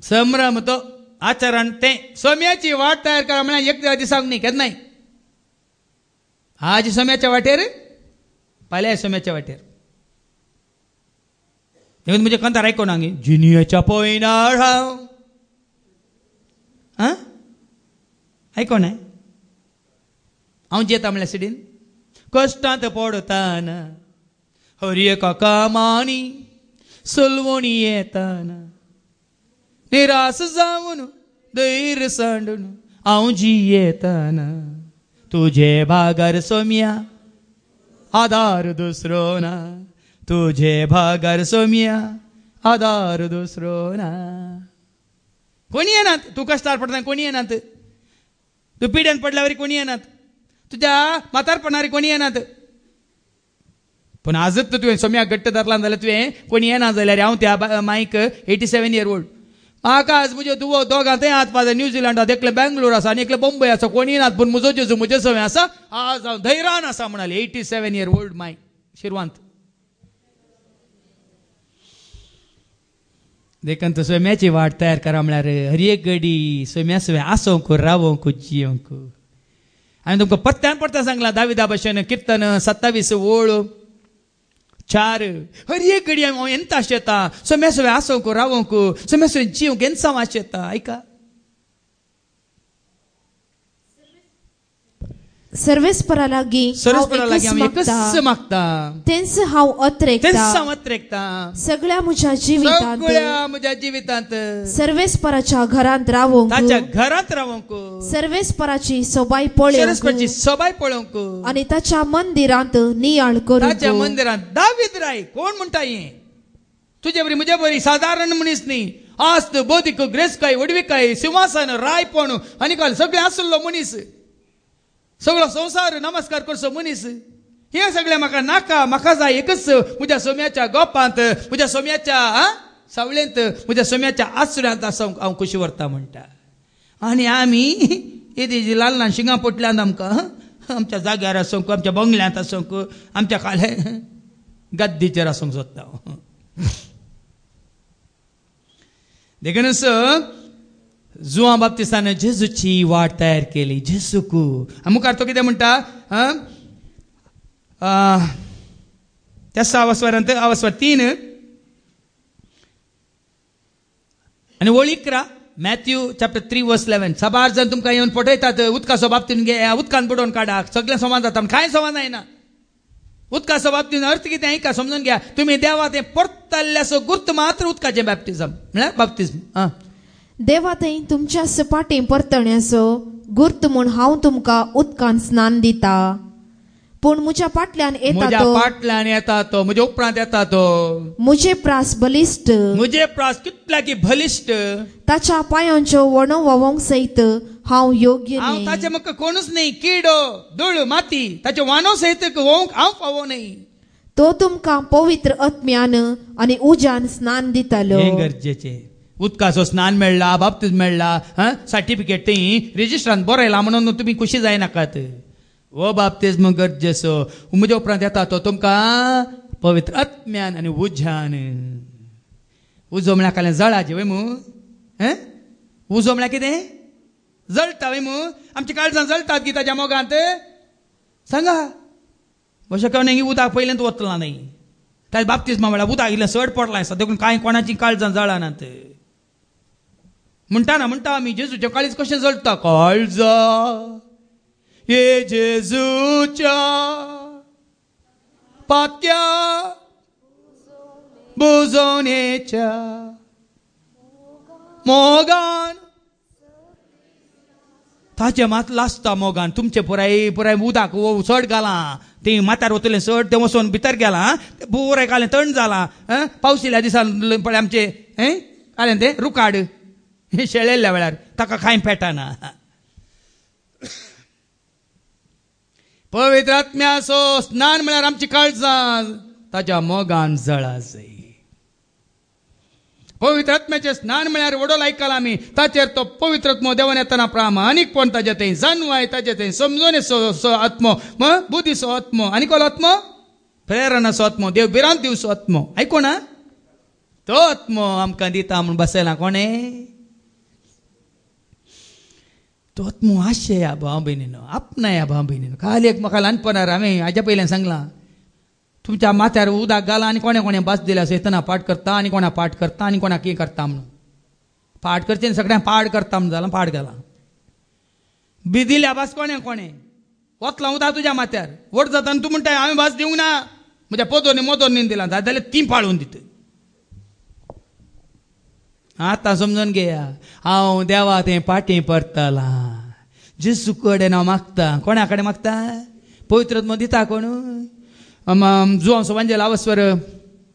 संभ्रम तो आचरण ते सोम्याची वाट तयार करा म्हणल्यार एक दिसाक न्ही केन्नाय आज सोम्याच्या वाटेर फाल्यां सोम्याच्या वाटेर देखून म्हणजे कंतार आयकोना गे जिनियाच्या पयनार हांव आयकोना हांव जेता म्हणल्यार सिडीन कश्टांत पडताना हरएका कामांनी सलवणी येताना निराश जावन धैर्य सांडून हांव जियेताना तुझे भागार सोम्या आधार दुसरो ना तुझे भागार सोम्या आधार दुसरो ना कोणी येनात तू कश्टार पडता कोणी येनात तू पिड्यान पडल्यावर कोणी येनात तुझ्या म्हातारपणारी कोणी येनात पण आजच तुवें सोम्याक घट्ट धरला जाल्यार तुवें कोणी येना जाल्यार हांव त्या मायक 87 year old म्हाका आज म्हजे दुवो दोगां थंय आत पावता न्यूझिलंडात एकले बँगलोर आसा आनी एकले बंबय आसा कोणी येनात पूण म्हजो जेजू म्हजे सवय आसा आज हांव धैर्यान आसा म्हणाले 87 year old माय शिरवांत देखून सोम्याची वाट तयार करा म्हळ्यार हर एक घडी सोम्या सवय आसोंक रावोंक जियोंक हांवें तुमकां परत्यान परत्यान सांगलां दाविदा भशेन कीर्तन 27:4 हर एक घडी हांव एंत आशेता सोम्या सवय आसोंक रावोंक सोम्या सवय जियोंक एंत हांव आशेता ऐका सर्वेस्परा लागीं हांव एकच मागता तेंच हांव अत्रेकता सगळ्या म्हज्या जिवितांत सर्वेस्पराच्या घरांत रावोंक ताच्या घरांत रावोंक सर्वेस्पराची सोबाय पळोवंक आनी ताच्या मंदिरांत नियाळ करूंक ताच्या मंदिरांत दावीद राय कोण म्हणटा हें तुजे बरी म्हजे बरी साधारण मनीस न्ही आस्त बौद्धीक ग्रेसकाय वडविकाय सिंहासन रायपण आनी काल सगळें आसलो मनीस सगळो संसार नमस्कार करचो मनीस हे सगळें म्हाका नाका म्हाका जाय एकच म्हज्या सोम्याच्या गोपांत म्हज्या सोम्याच्या सावळेंत म्हज्या सोम्याच्या आसऱ्यांत आसूंक हांव कशी व्हरता म्हणटा आनी आमी येदी ल्हान शिंगां पोटल्यान आमकां आमच्या जाग्यार आसूंक आमच्या बंगल्यांत आसूंक आमच्या खाले गद्दीचेर आसूंक सोदता देखून जुआं बाप्तिस्तान जेजूची वाट तयार केली जेजूक मुखार तो कितें म्हणटा त्या अवस्वर 3 आनी वळीकरा मॅथ्यू चॅप्टर 3:11 साबार जण तुमकां येवन पटयतात उदकाचो बाबतीन घे उदकान बुडोवन काडाक सगळें समान जाता कांय समान जायना उदकाचो बाबतीन अर्थ कितें ऐका समजून घ्या तुम्ही देवा तें परतल्ल्याचो गुर्त मात्र उदकाचें बॅप्टिझम म्हळ्यार बाप्तिस्म देवा थंय तुमच्या सपाटी परतण्याचो गुर्त म्हूण हांव तुमकां उदकान स्नान दिता पूण म्हज्या फाटल्यान येता तो म्हजे उपरांत येता तो म्हजे प्रास बलिश्ट म्हजे प्रास कितल्या की बलिश्ट ताच्या पांयांच्यो वणो व्हावंक सयत हांव योग्य हांव ताचे म्हाका कोणूच न्ही किडो धूळ माती ताचे वानो सयत व्होवंक हांव फावो न्ही तो तुमकां पवित्र आत्म्यान आनी उज्यान स्नान दितलो हें गरजेचें उदकाचो स्नान मेळ्ळा बाप्तिस्म मेळ्ळा सर्टिफिकेट थंय रेजिस्ट्रान बरयला म्हणून तुमी खुशी जायनाकात हो बाप्तिस्म गरजेचो म्हज्या उपरांत येता तो तुमकां पवित्र आत्म्यान आनी उज्यान उजो म्हळ्यार कालें जळाचें वय मू उजो म्हळ्यार कितें जळटा वय मू आमच्या काळजांत जळटात गी ताच्या मोगांत सांगा अशें करून उदक पयलेंत वतलां न्ही ताच्या बाप्तिस्मा म्हळ्यार उदक इल्लें चड पडलां आसा देखून कांय कोणाची काळजां जळनात म्हणटा आमी जेजूचें काळीज कशें जळटा काळजा ये जेजूच्या पात्या बुजोवणेच्या मोगान ताचे मात लासता मोगान तुमचे पुराय उदक चड घालां ते माथ्यार वतलें चड तें वचोन भितर गेलां पुराय कालें थंड जालां पावस येयल्या दिसान पळय आमचे कालें तें रुकाड शेळेल्ल्या वेळार ताका कांय पेटना पवित्र आत्म्याचो स्नान म्हळ्यार आमची काळजां ताच्या मोगान जळा जाय पवित्र आत्म्याचे स्नान म्हळ्यार वडो आयकला आमी ताचेर तो पवित्र आत्मो देवान येतना प्रामाणीकपण ताचे थंय जाणवाय ताचे थंय समजोन आत्मो बुद्धीचो आत्मो आनी कोलो आत्मो प्रेरणाचो आत्मो देव बिरांत दिवचो आत्मो आयकोना तो आत्मो आमकां दिता म्हूण बसयला कोणे तो आत्मो आशय या भाव भयणीनो आपणाया भाव भयणीनो खाली एक म्हाका ल्हानपणार हांवें हाज्या पयल्यान सांगलां तुमच्या माथ्यार उदक घाला आनी कोणे कोणे बास दिल्या येतना पाठ करता आनी कोणा पाठ करता आनी कोणाक कितें करता म्हणून पाठ करचें आनी सगळ्यांक पाठ करता म्हणून जालां पाठ घाला बी दिल्या बास कोणे कोणे वतलां उदक तुज्या माथ्यार वट जाता आनी तूं म्हणटा हांवें बास दिवंक ना म्हज्या पोदोनी मोदोनी दिला जाल्यार ती पाळून दिता आतां समजून घेया हांव देवा तें पाटी परतलां जेजू कडेन हांव मागता कोणा कडेन मागता पवित्र आत्मो दिता कोण जुवांव सुवांजेल आवस्वर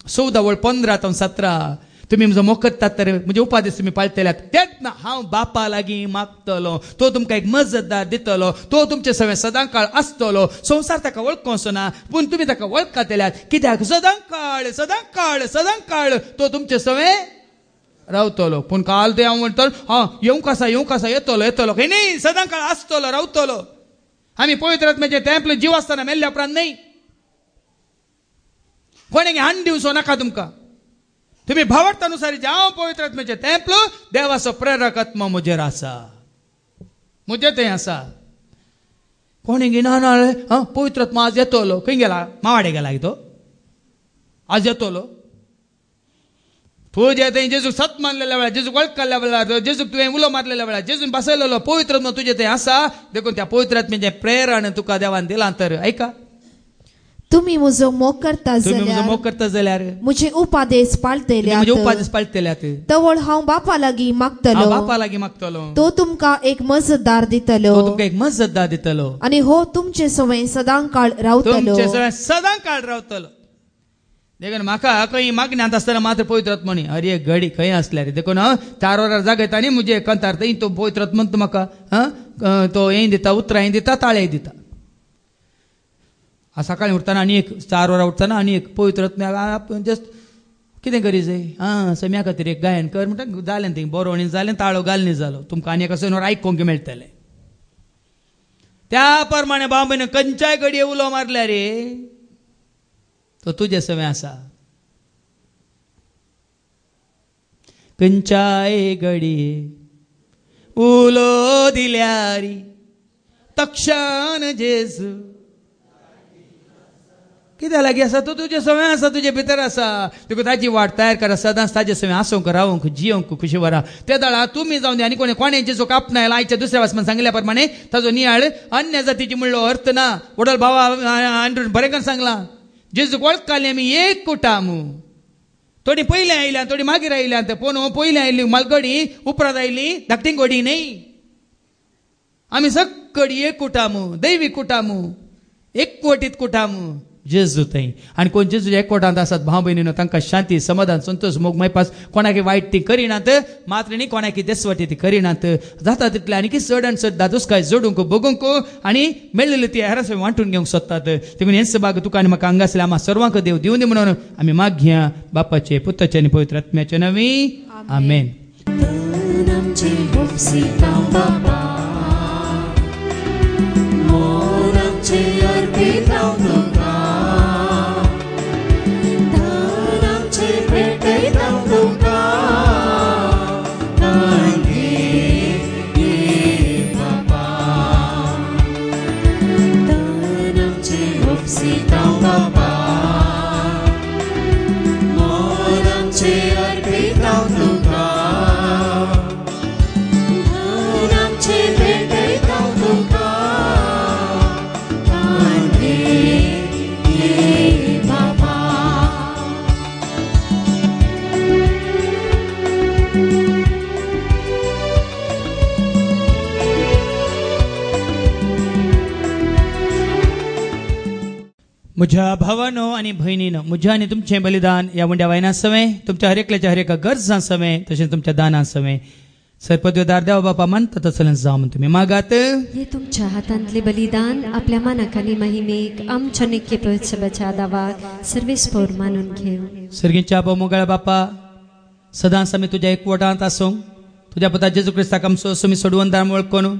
14:15-17 तुमी म्हजो मोग करतात तर म्हजे उपादेश तुमी पाळटल्यात तेन्ना हांव बापा लागीं मागतलो तो तुमकां एक मजतदार दितलो तो तुमचे सगळे सदां काळ आसतलो संवसार ताका वळखोचो ना पूण तुमी ताका वळखतल्यात कित्याक सदां काळ सदां काळ सदां काळ तो तुमचे सगळे रावतलो पूण काल ते हांव म्हणटलो हां येवंक आसा येतलो येतलो खंय न्ही सदां काळ आसतलो रावतलो आमी पवित्र आत्म्याचे तेंपले जीव आसतना मेल्ल्या उपरांत न्ही कोणें हाण दिवचो नाका तुमकां तुमी भावार्थानुसार हांव पवित्र आत्म्याचे तेंपलो देवाचो प्रेरक आत्मा म्हजेर आसा म्हजे थंय आसा कोणें ना पवित्र आत्मा आज येतलो खंय गेला मावाडे गेला तो आज येतलो तुझे थंय जेजूक सत मानलेल्या वेळार जेजूक वळखलेल्या वेळार जेजूक तुवें उलो मारलेल्या वेळार जेजून बसयलेलो पवित्र आत्मा तुजे थंय आसा देखून त्या पवित्र आत्म्याचें प्रेरण तुका देवान दिलां तर ऐका तुम्ही म्हजो मोग करता जाल्यार म्हजे उपादेश पाळटल्यात तवळ हांव बापा लागीं मागतलो तो तुमकां एक मजतदार दितलो आनी हो तुमचे सवय सदां काळ रावतलो देखून म्हाका खंय मागण्यांत आसतना मात्र पवित्र आत्मा न्ही अरे घडी खंय आसल्यार देखून 4 वरार जागयता न्ही म्हजे कंतार थंय तो पवित्र आत्मा म्हाका तो हें दिता उतरां दिता ताळे दिता सकाळीं उठताना आनी एक 4 वरां उठताना आनी एक पवित्र आत्म्याक जस्ट कितें करी जाय सम्या खातीर एक गायन कर म्हणटा जालें थंय बरोवणी जालें ताळो घालनी जालो तुमकां आनी एका सणोर आयकूंक मेळटलें त्या प्रमाणे बाबा खंयच्याय घडये उलो मारल्या रे तो तुजे सवय आसा खंयच्याय घडये उलो दिल्यारी तक्षण जेजू कित्याक लागीं आसा तो तुजे सवय आसा तुजे भितर आसा तुका ताची वाट तयार करा सदांच ताजे सवय आसूंक रावूंक जियोंक खुशी वरा त्या दाळा तुमी जावन दी आनी कोणें जेजू कापना आयच्या दुसऱ्या वाचमान सांगल्या प्रमाणे ताजो नियाळ अन्य जातीची म्हणलो अर्थ ना वडल भावा बरें सांगलां जेजू वळखले आमी एक कुटाम थोडी पयलीं आयल्या थोडी मागीर आयल्या पूण पयलीं आयली मालगडी उपरांत आयली धाकटी घोडी न्ही आमी सगळी एक कुटाम दैवी कुटाम एकवटीत कुटाम जेजू थंय आनी कोण जेजू एकवटांत आसात भाव भयणीनो तांकां शांती समाधान संतोष मोग मैपास कोणाकी वायट ती करिनात मात्र न्ही कोणाकी देसवटी ती करिनात जाता तितले आनी चड आनी चड दादोसकाय जोडूंक बगूंक आनी मेळिल्ली ती हेरां वांटून घेवंक सोदतात देखून हेच भाग तुका आनी म्हाका हांगा आसले आम्हा सर्वांक देव दिवं दी म्हणून आमी मागया बापाचे पुताचे आनी पवित्र आत्म्याचे नवी आमेन. म्हज्या भावानो आनी भयणीनो म्हज्या आनी तुमचें बलिदान ह्या मुंड्या वायना सवें तुमच्या हर एकल्याच्या हर एका गरजां सवें तशेंच तुमच्या दानां सवें सरपदवेदार देवा बापा मानता तसलें जावं तुमी मागात. हे तुमच्या हातांतले बलिदान आपल्या मनाक आनी महिमेक आमच्या निक्य पवित्र आदावाक सर्वेस्पोर मानून घेव. सर्गीच्या मोगळ्या बापा सदांच आमी तुज्या एकवटांत आसूं तुज्या पुता जेजू क्रिस्ताक आमचो सुमी सोडवून दाम वळखून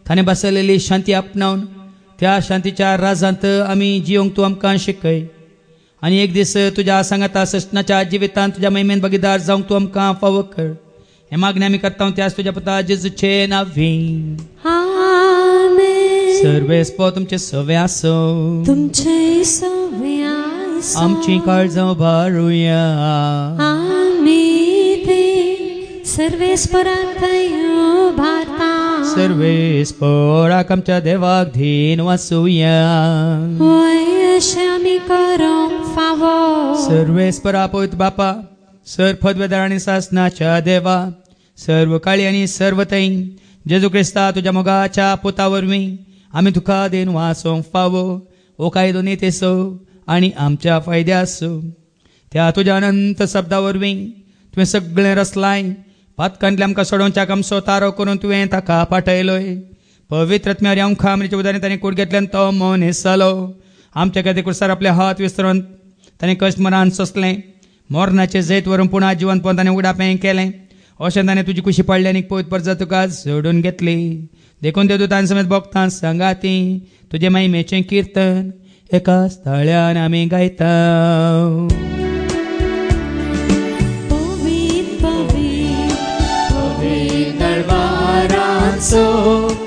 ताणें बसयलेली शांती आपणावन त्या शांतीच्या राजांत आमी जियोंक तूं आमकां शिकय आनी एक दीस तुज्या सांगाता सृष्णाच्या जिवितांत तुज्या महिमेन भागीदार जावंक तूं आमकां फावो कर हे मागणी आमी करता त्याच तुज्या पुता जेजूचे नांवीं सर्वेस्पो तुमचे सवे आसो तुमचे सवे आसो आमची काळजां बारुया आमी ते सर्वेस्परांत भारता सर्वेस्पराक आमच्या देवाक धीन वासुया अशें आमी करूंक फावो सर्वेस्परा पवित्र बापा सर पदवेदार आनी सासनाच्या देवा सर्व काळी आनी सर्व तै जेजू क्रिस्ता तुज्या मोगाच्या पुता वरवीं आमी तुका देन वासोंक फावो ओ कायदो नेतेसो आनी आमच्या फायद्यासो त्या तुज्या अनंत शब्दा वरवीं तुवें सगळें रचलाय पातकांतले आमकां सोडोवच्याक आमचो तारो करून तुवें ताका पाठयलोय पवित्र आत्म्यार आमकां आमच्या उदारण ताणें कूड घेतल्यान तो मनीस जालो आमच्या खातीर कुर्सार आपले हात विस्तरून ताणें कश्ट मरान सोंसलें मोरणाचें जैत व्हरून पुणा जिवंतपण ताणें उडापें केलें अशें ताणें तुजी खुशी पडली आनी पवित्र परजा तुका सोडून घेतली देखून ते दुतान समेत भोगतां सांगाती तुजे महिमेचें किर्तन एका स्थळ्यान आमी गायता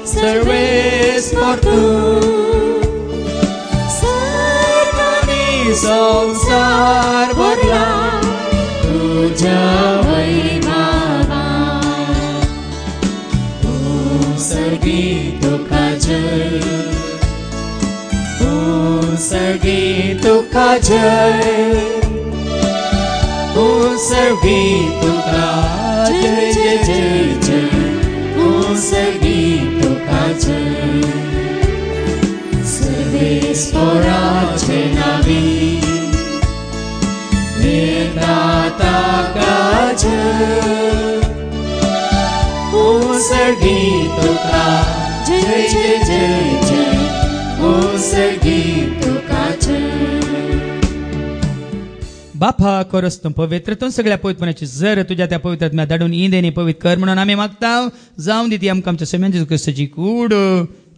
सर्वेस्पर संसार भरला तुझ्या वैभवा सर्गी तुका जय सर्गी तुका जय सर्गी तुका जय जय जय जय सर्गी तुका जय सर्वेस्पराचे नावी निर्दाता का जय सर्गी तुका जय जय जय जय सर्गी तुका जय बापा करस तूं पवित्रतून सगळ्या पवित्रपणाची जर तुझ्या त्या पवित्रात्म्या धाडून इंदेनी पवित्र कर म्हणून आमी मागता जावं दिती आमकां आमच्या समेन जेजू क्रिस्ताची कूड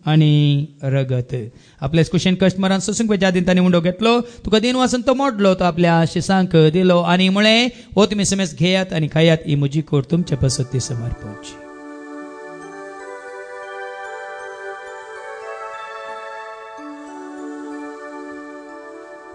आनी रगत आपल्या कुशेन कस्टमरान सोसूंक ज्या दिन ताणें उंडो घेतलो तुका दिन वाचून तो मोडलो तो आपल्या शिसांक दिलो आनी म्हळें हो तुमी समेज घेयात आनी खायात ही म्हजी कूड तुमच्या पसत ती समर्पणची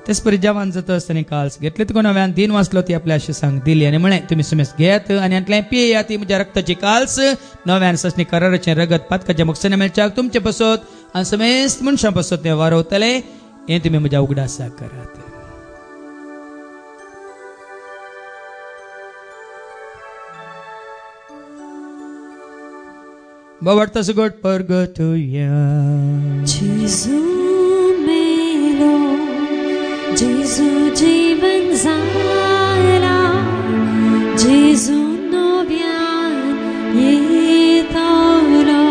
तेच परी जेवण जाता आसतना काल्स घेतले तुका नव्यान दिन वाचलो ती आपल्या शिसांक दिली आनी म्हळें तुमी समेज घेयात आनी आतलें पियेयात ती म्हज्या रक्ताची काल्स नव्यान ससनी कराराचें रगत पातकाच्या मुक्सने मेळच्याक तुमचे पसत आनी समेस्त मनशां पसत तें वारवतले हें तुमी म्हज्या उगडासा करात बावडता सुगोट परगतुया जेजू मेलो जेजू जीवन जाला जेजू नव्यान येतलो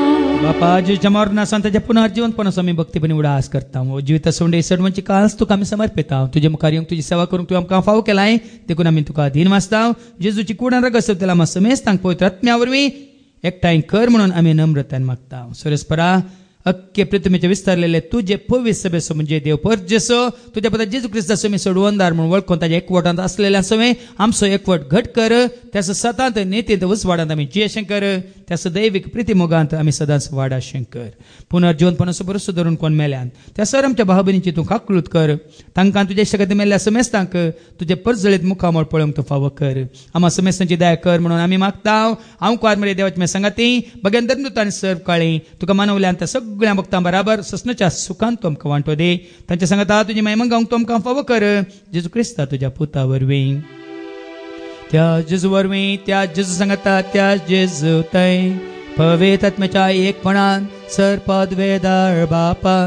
बापा जेजूच्या मरणासान ताच्या पुनर्जीवनपणाचो आमी भक्तीपणी उडास करता जिविता सोंडे सर्वांची काल्स तुका आमी समर्पिता तुजे मुखार येवंक तुजी सेवा करूंक तुवें आमकां फावो केलाय देखून आमी तुका दिन वाचता जेजूची कुडान रगत तेला आमी समेस्तांक पवित्र आत्म्या वरवीं एकठांय कर म्हणून आमी नम्रतान मागता सुरेस्परा अख्खे पृथ्वीचे विस्तारलेले तुझे पवित्र सभेसो म्हणजे देव परजेसो तुझ्या पदा जेजू क्रिस्ताचो मी सोडवणदार म्हणून वळखून ताच्या एकवटांत असलेल्या सवे आमचो एकवट घट कर त्यास सतांत नेतेंत वसवाडांत आमी जियेशें कर त्यास दैवीक प्रिती मोगांत आमी सदांच वाडाशें कर पुनर्जीवनपणाचो भरोसो धरून कोण मेल्यान त्या सर आमच्या भाव भयणीची तूं काकूळट कर तांकां तुजे शगत मेल्ल्या समेस्तांक तुजे परजळीत मुखामोळ पळोवंक तूं फावो कर आम्हा समेस्तांची दया कर म्हणून आमी मागता हांव कुवार मरे देवाची मे सांगाती बगेन धर्मदूतांनी सर्व काळी तुका मानवल्यान त्या सगळ्या भक्तां बराबर ससनाच्या सुखांत तूं आमकां वांटो दे तांच्या सांगाता तुजी महिमा गावंक तूं आमकां फावो कर जेजू क्रिस्ता तुज्या पुता वरवीं त्या जेजू वरवीं त्या जेजू सांगाता त्या जेजू थंय पवित्र आत्म्याच्या एकपणान सर पदवेदार बापा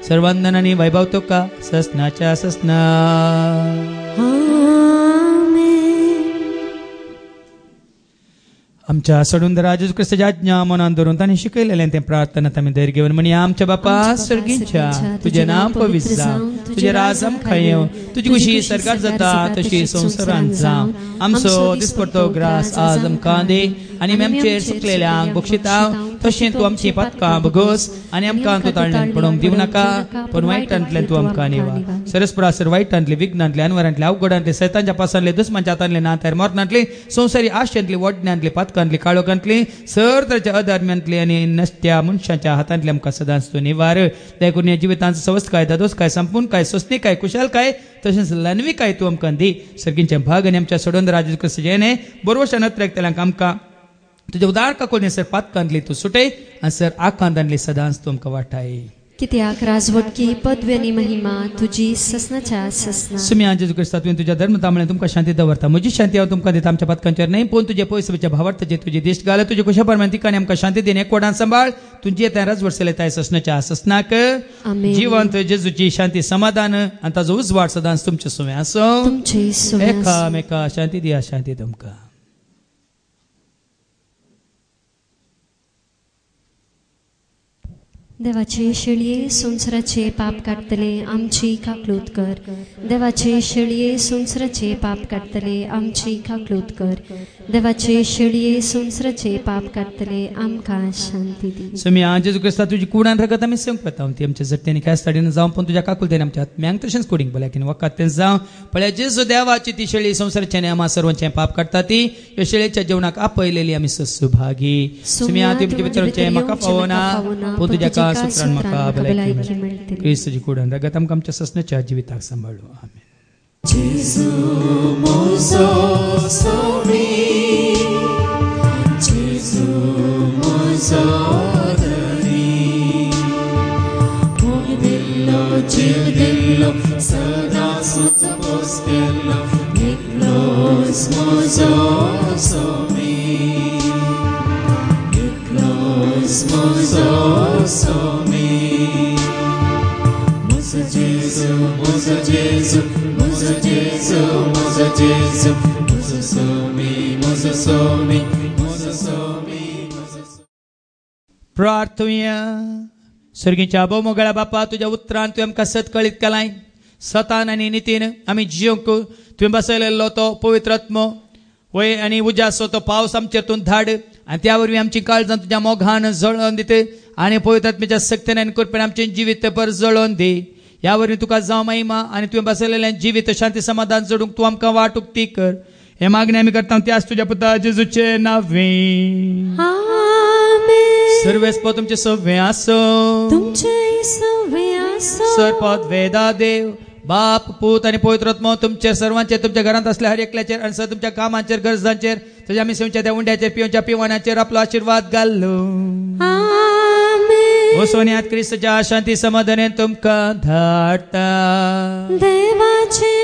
सर्वंदन आनी वैभव तुका ससनाच्या ससना आमच्या सोडून राजू ख्रिस्ताच्या आज्ञा मनान धरून ताणें शिकयलेलें तें प्रार्थनात आमी धैर्य घेवन म्हणया आमच्या बापा सर्गीच्या तुजें नांव पवित्र जावं तुजें राज आमकां येवं तुजी खुशी सरकार जाता तशी संवसारांत जावं आमचो दिसपडटो ग्रास आज आमकां दे आनी आमी आमचेर सुकलेल्यांक बक्षिता तशें तूं आमची पातकां बगस आनी आमकां तूं ताळण्यान पडोवंक दिवं नाका पण वायटांतल्यान तूं आमकां निवार सरस्परासर वायटांतले विघ्नांतले अनवरांतले अवघडांतले सैतांच्या पासांतले दुस्मांच्या हातांतले नात्यार मरणांतले संवसारी आशेंतली वडण्यांतली पातकांतली काळोखांतली सर तरेच्या अधर्म्यांतली आनी नश्ट्या मनशांच्या हातांतले आमकां सदांच तूं निवार देखून ह्या जिवितांचो सवस्त काय दादोस काय संपूर्ण काय सोसणी काय कुशाल काय तशेंच लनवी काय तूं आमकां दी सर्गींचे भाग आनी आमच्या सोडून राजू ख्रिस्ताचें बरोवशा नत्रेक आमकां तुझे उदार काकोनी सर पातकांतली तूं सुटय आनी सर आकांतांतली सदांच तूं आमकां वाटाय कित्याक राजवटकी पदवी आनी महिमा तुजी ससनाच्या ससना सुम्या जेजू क्रिस्ता तुवें तुज्या धर्मतामुळे तुमकां शांती दवरता म्हजी शांती हांव तुमकां दिता आमच्या पातकांचेर न्हय पूण तुजे पयसुच्या भावार्थाचेर तुजी दिश्ट घाल तुजे कुशा परमाण तिकाणी आमकां शांती दिने कोडान सांबाळ तुजी येता राजवट चलयताय ससनाच्या ससनाक जिवंत जेजूची शांती समाधान आनी ताजो उजवाड सदांच तुमचे सुवें आसूं एकामेका शांती दिया शांती तुमकां देवाचे शेळये संवसाराचे पाप काडटले आमची काकलूत कर देवाचे शेळये संवसाराचे पाप काडटले आमची काकलूत कर देवाचे शेळये संवसाराचे पाप काडटले आमकां शांती दी सुम्या जेजू क्रिस्ता तुजी कुडान रगत आमी संग पळयता ती आमच्या जट्टेनी कांय ताडीन जावं पण तुज्या काकुलतेन आमच्या आत्म्यांक तशेंच कुडींग भलायकीन वखद तें जावं पळय जेजू देवाची ती शेळी संवसाराचें आनी आमा सर्वांचें पाप काडटा ती ह्या शेळयेच्या जेवणाक आपयलेली आमी सुभागी सुम्या तुमचे भितरचें म्हाका फावना पूण तुज्या सुत्रान म्हाका भलायकी मेळटली क्रिस्तुची कुडान रगत आमकां आमच्या ससनाच्या जिविताक सांबाळू आमेन जेजू म्हजो सोमी जेजू म्हजो धनी भूम दिल्लो जीव दिल्लो सदांच म्हजो पोस केल्लो एकलोच म्हजो सोमी एकलोच म्हजो सोमी म्हजो जेजू म्हजो जेजू म्हजो जेजू म्हजो जेजू म्हजो सोमी म्हजो सोमी म्हजो सोमी प्रार्थुया सर्गीच्या मोगळ्या बापा तुज्या उतरान तुवें आमकां सतकळीत केलाय सतान आनी नितीन आमी जियोंक तुवें बसयलेलो तो पवित्र आत्मो वय आनी उजासो तो पावस आमचेर धाड आनी त्या वरवीं आमची काळजां तुज्या मोगान जळोवन दित आनी पवित्र आत्म्याच्या सक्तीन आनी कृपेन आमचें जिवीत पर जळोवन दी ह्या वरवीं तुका जावं महिमा आनी तुवें बसयलेलें जिवीत शांती समाधान जोडूंक तूं आमकां वाटूक ती कर हे मागणी आमी करता त्याच तुज्या पुता जेजूचे नांवें सर्वेस्प तुमचे सव्वें आसो तुमचे सव्वें आसो सरपद वेदा देव बाप पूत आनी पवित्र आत्मो तुमचेर सर्वांचेर तुमच्या घरांत असल्या हर एकल्याचेर आनी सर तुमच्या कामांचेर गरजांचेर तुज्या आमी सेवच्या त्या उंड्याचेर पिवच्या पिवानाचेर आपलो आशीर्वाद घाल्लो ओ सोन्यात क्रिस्ताच्या शांती समाधानान तुमकां धाडटा देवाचे